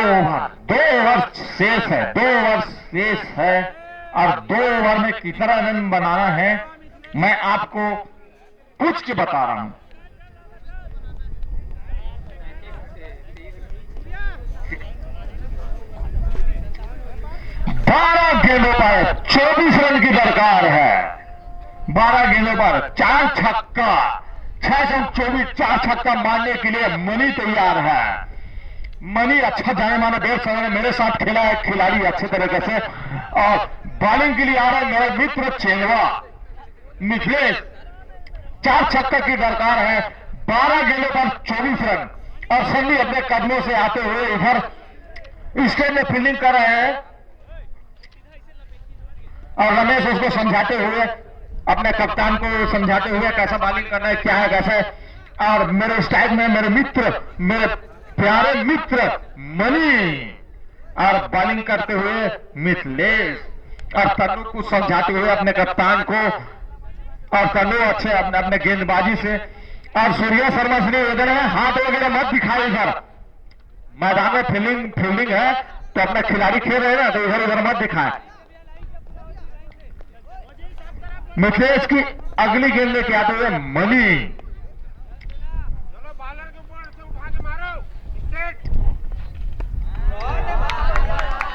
ओवर शेष है। 2 ओवर शेष है और 2 ओवर में कितना रन बनाना है मैं आपको पूछ के बता रहा हूं। 12 गेंदों पर 24 रन की दरकार है। 12 गेंदों पर 4 छक्का, 624 4 छक्का मारने के लिए मणि तैयार है। मणि अच्छा जाने माने बैट्समैन मेरे साथ खेला है खिलाड़ी अच्छे तरीके से, और बॉलिंग के लिए आ रहा है मेरा मित्र चेंगवा मिथिलेश। 4 छक्का की दरकार है। 12 गेंदों पर 24 रन। और सन्नी अपने कदमों से आते हुए इधर स्टेज में फील्डिंग कर रहे हैं और रमेश उसको समझाते हुए, अपने कप्तान को समझाते हुए कैसा बॉलिंग करना है, क्या है कैसे। और मेरे स्ट्राइक में मेरे मित्र, मेरे प्यारे मित्र मनी और बॉलिंग करते हुए मिथिलेश और तनु को समझाते हुए अपने कप्तान को। और तनु अच्छे अपने अपने गेंदबाजी से। और सूर्या शर्मा से निवेदन है, हाथ वगैरह मत दिखाए इधर, मैदान में फील्डिंग है तो अपना खिलाड़ी खेल रहे हैं ना, तो इधर उधर मत दिखाए। मिथिलेश की अगली गेंद लेके आते हुए मनी।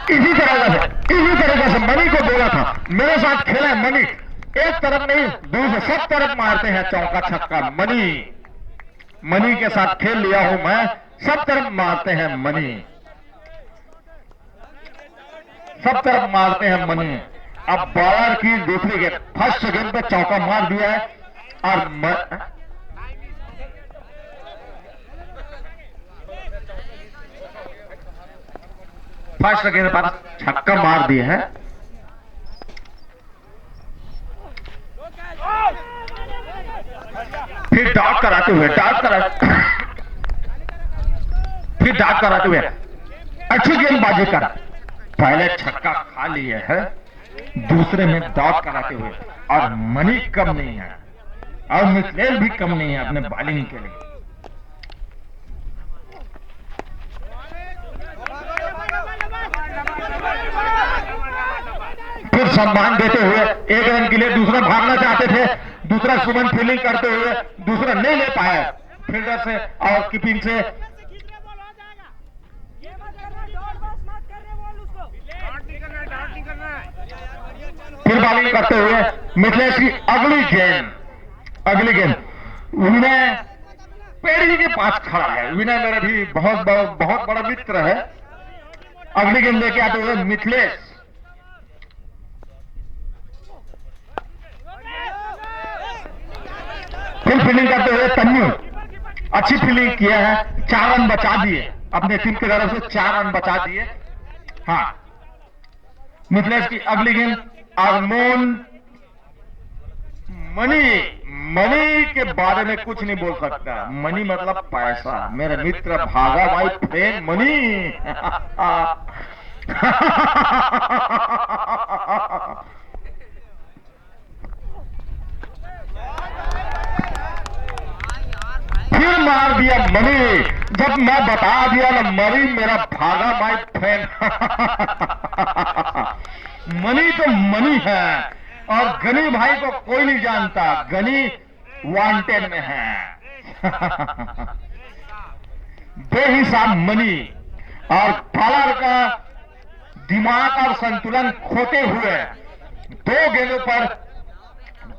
इसी तरीके से मनी को बोला था, मेरे साथ खेला है मनी, एक तरफ नहीं दूसरे सब तरफ मारते हैं चौका छक्का। मनी के साथ खेल लिया हूं मैं, सब तरफ मारते हैं मनी, सब तरफ मारते हैं मनी। अब बॉलर की दूसरी गेंद, फर्स्ट गेंद पे चौका मार दिया है और फर्स्ट गेंद पर छक्का मार दिए हैं। फिर डॉट कराते हुए अच्छी गेंदबाजी कर, पहले छक्का खा लिए है, दूसरे में डॉट कराते हुए। और मनी कम नहीं है और मिथिलेश भी कम नहीं है अपने बॉलिंग के लिए। फिर सम्मान देते हुए एक रन के लिए दूसरा भागना चाहते थे, दूसरा सुमन फील्डिंग करते हुए दूसरा नहीं ले पाए फील्डर से और कीपिंग से। फिर बॉलिंग करते हुए मिथिलेश की अगली गेंद विनय पेड़ी के पास खड़ा है। विनय मेरा भी बहुत बड़ा मित्र है। अगली गेंद लेके आते हुए मिथिलेश, फिर फील्डिंग करते हुए तन्नू, अच्छी फील्डिंग किया है, 4 रन बचा दिए अपने टीम की तरफ से, 4 रन बचा दिए। हाँ, मिथिलेश की अगली गेंद अरमोन। मनी के बारे में कुछ नहीं बोल सकता, मनी मतलब पैसा, मेरे मित्र भागा भाई फ्रेंड मनी। फिर मार दिया मनी, जब मैं बता दिया ना मनी मेरा भागा माई फ्रेंड। मनी तो मनी है और गनी भाई को कोई नहीं जानता, गनी वांटेड में है। बेहिसाब मनी और बॉलर का दिमाग और संतुलन खोते हुए 2 गेंदों पर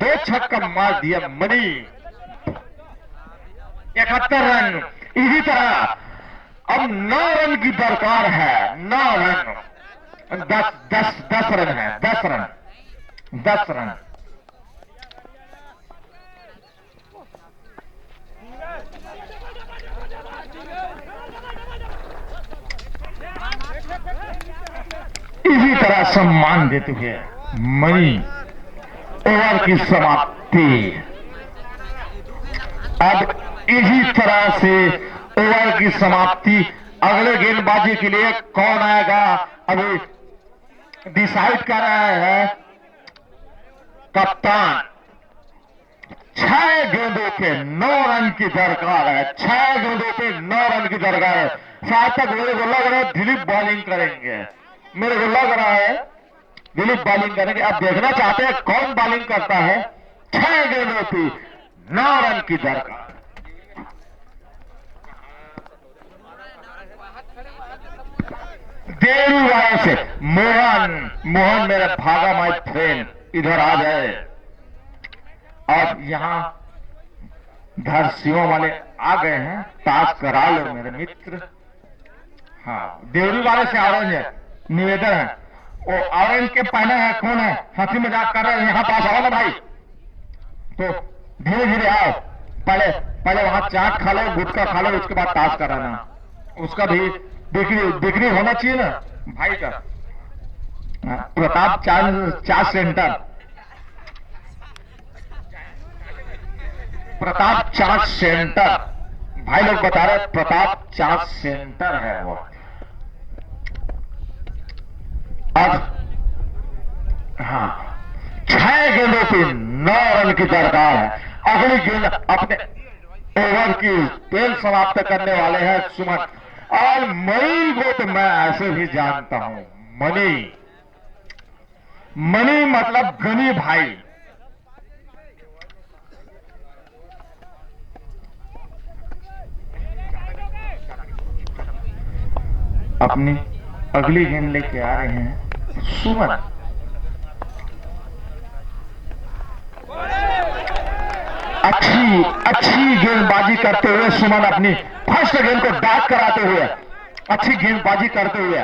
2 छक्का मार दिया मनी, 71 रन। इसी तरह अब 9 रन की दरकार है, 9 रन, 10 रन है, 10 रन। इसी तरह सम्मान देते हुए मई ओवर की समाप्ति। अब इसी तरह से ओवर की समाप्ति। अगले गेंदबाजी के लिए कौन आएगा अभी डिसाइड कर रहे हैं कप्तान। 6 गेंदों पे 9 रन की दरकार है, 6 गेंदों पे 9 रन की दरकार है। शायद तक मेरे को लग रहा है दिलीप बॉलिंग करेंगे, मेरे को लग रहा है दिलीप बॉलिंग करेंगे। अब देखना चाहते हैं कौन बॉलिंग करता है। 6 गेंदों पे 9 रन की दरकार। देवी वाले से मोहन मेरा भागा माई फ्रेंड, इधर आ जाए। और यहां धरसियों वाले आ गए हैं, ताश करा लो मेरे मित्र। हाँ, देवरी वाले से ऑरेंज है, निवेदन है। वो ऑरेंज के पहने हैं, कौन है, हंसी मजाक कर रहे हैं, यहां पास आओ ना भाई। तो धीरे धीरे आओ, पहले वहां चाट खा लो, गुटखा खा लो, उसके बाद ताश कराना। उसका भी बिक्री होना चाहिए ना भाई का। प्रताप चाट सेंटर, प्रताप चाट सेंटर, भाई लोग बता रहे प्रताप चाट सेंटर है वो। अब हाँ, 6 गेंदों पे 9 रन की दरकार है। अगली गेंद अपने ओवर की तेल समाप्त करने वाले हैं सुमन। और मणि को तो मैं ऐसे भी जानता हूं, मणि मतलब गनी भाई। अपनी अगली गेंद लेके आ रहे हैं सुमन। अच्छी गेंदबाजी करते हुए सुमन अपनी फर्स्ट गेंद को डाक कराते हुए, अच्छी गेंदबाजी करते हुए,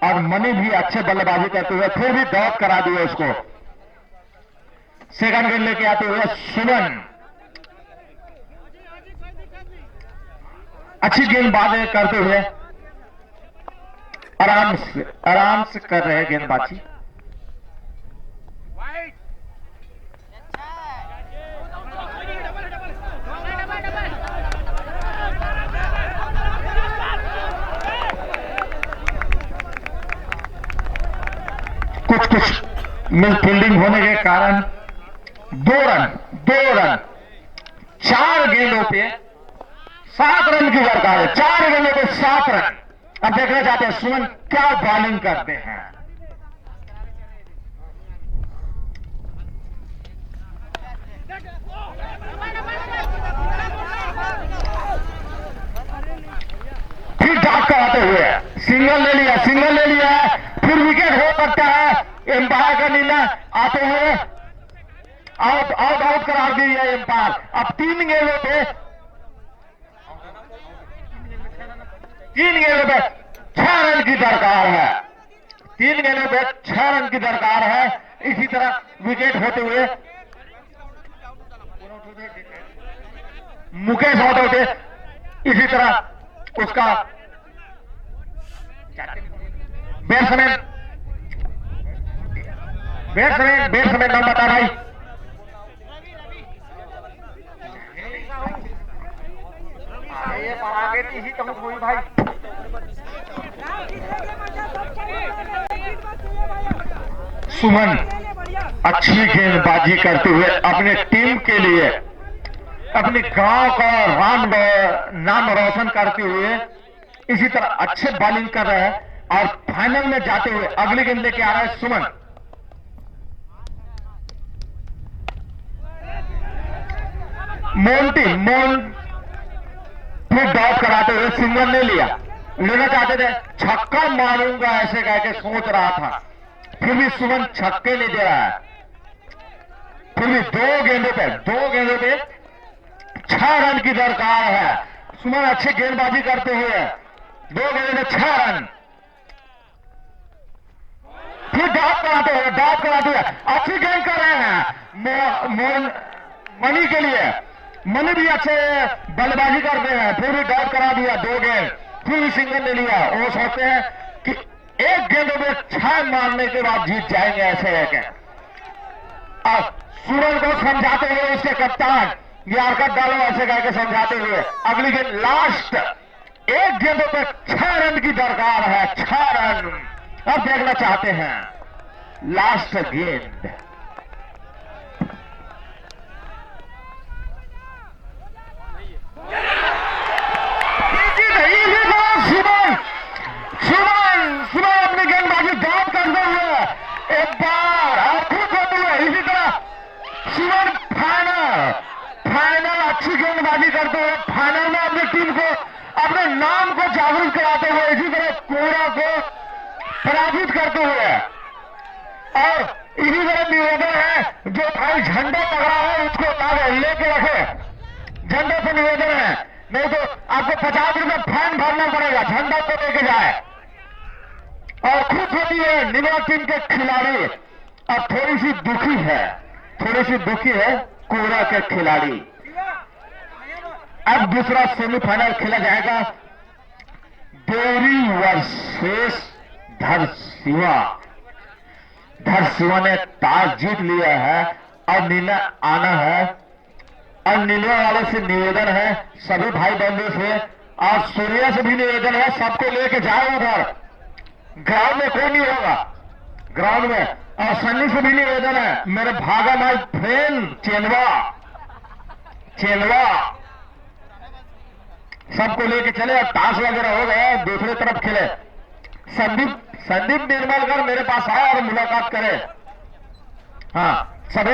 और मनी भी अच्छे बल्लेबाजी करते हुए फिर भी डॉट करा दिए उसको। सेकंड गेंद लेके आते हुए सुमन अच्छी गेंदबाजी करते हुए आराम से कर रहे हैं गेंदबाजी। कुछ मिस फील्डिंग होने के कारण 2 रन 4 गेंदों पे 7 रन की दरकार है। 4 गेंदों पे 7 रन। अब देखना चाहते हैं सुमन क्या बॉलिंग करते हैं। फिर डाक कराते हुए सिंगल ले लिया, फिर विकेट हो सकता है। एम्पायर का निर्णय आते हुए आउट करार दिया एम्पायर। अब 3 गेंदों पे 6 रन की दरकार है। 3 गेंदों पे 6 रन की दरकार है। इसी तरह विकेट होते हुए मुकेश आउट होते, इसी तरह उसका बैट्समैन नाम बता भाई। आगे ही कहूँ हुई भाई। सुमन अच्छी गेंदबाजी करते हुए अपने टीम के लिए, अपने गांव का नाम रोशन करते हुए इसी तरह अच्छे बॉलिंग कर रहे हैं। और फाइनल में जाते हुए अगली गेंद लेके आ रहा है सुमन। फिर डॉट कराते हुए सिंगल ले लिया, लेना चाहते थे, छक्का मारूंगा ऐसे कह के सोच रहा था, फिर भी सुमन छक्के नहीं दे रहा है। फिर भी 2 गेंदों पे 6 रन की दरकार है। सुमन अच्छी गेंदबाजी करते हुए 2 गेंदों में 6 रन। फिर डॉट कराते हुए अच्छी गेंद कर रहे हैं मनी के लिए। मनी भी अच्छे बल्लेबाजी करते हैं, फिर भी डॉट करा दिया 2 गेंद, फिर भी सिंगल ले लिया। वो सोचते हैं कि 1 गेंद में 6 मारने के बाद जीत जाएंगे ऐसे है। अब सुमन को समझाते हुए उसके कप्तान ये हरकत डालो ऐसे कह के समझाते हुए अगली गेंद लास्ट 1 गेंदों पे 6 रन की दरकार है। 6 रन अब देखना चाहते हैं लास्ट गेंद। सुमन अपनी गेंदबाजी डॉट करते हुए एक बार और खुश होते हुए, इसी तरह सुमन फाइनल अच्छी गेंदबाजी करते हुए फाइनल में अपनी टीम को, अपने नाम को जागरूक कराते हुए, इसी तरह कोहरा को पराजित करते हुए। और इसी तरह निवेदन है जो भाई झंडा पकड़ा है उसको लेके रखे, झंडे से निवेदन है, नहीं तो आपको 50 रुपए फाइन भरना पड़ेगा, झंडा को लेके जाए। और खुश होती है निगम टीम के खिलाड़ी। अब थोड़ी सी दुखी है कोहरा के खिलाड़ी। अब दूसरा सेमीफाइनल खेला जाएगा देवरी वर्सेस धरसिवा। धरसिवा ने टॉस जीत लिया है और निर्णय आना है। और निर्णय वाले से निवेदन है सभी भाई बंधु से और सूर्या से भी निवेदन है, सबको लेके जाओ उधर। ग्राउंड में कोई नहीं होगा ग्राउंड में। और सन्नी से भी निवेदन है, मेरे भागा माई फ्रेंड चेलवा सबको लेके चले। और टास वगैरह हो गया, दूसरे तरफ खेले। संदीप निर्मलकर मेरे पास आए और मुलाकात करे। हाँ, सभी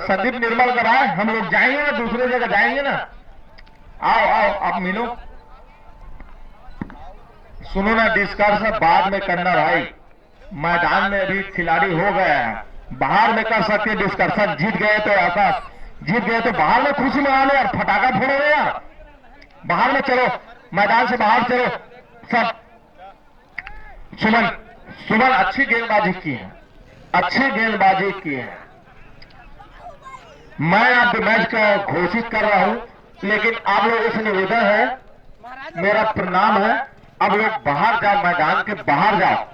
संदीप निर्मलकर आए, हम लोग जाएंगे ना, दूसरे जगह जाएंगे ना। आओ आप मिलो। सुनो ना, डिस्कस बाद में करना भाई। मैदान में अभी खिलाड़ी हो गए हैं, बाहर में कर सकते डिस्कशन। जीत गए तो बाहर में खुशी मनाने और फटाखा फोड़ो यार। बाहर में चलो, मैदान से बाहर चलो सब। सुमन अच्छी गेंदबाजी की है। मैं आप मैच का घोषित कर रहा हूं, लेकिन आप लोगों से निवेदन है, मेरा प्रणाम है, अब लोग बाहर जाओ, मैदान के बाहर जाओ।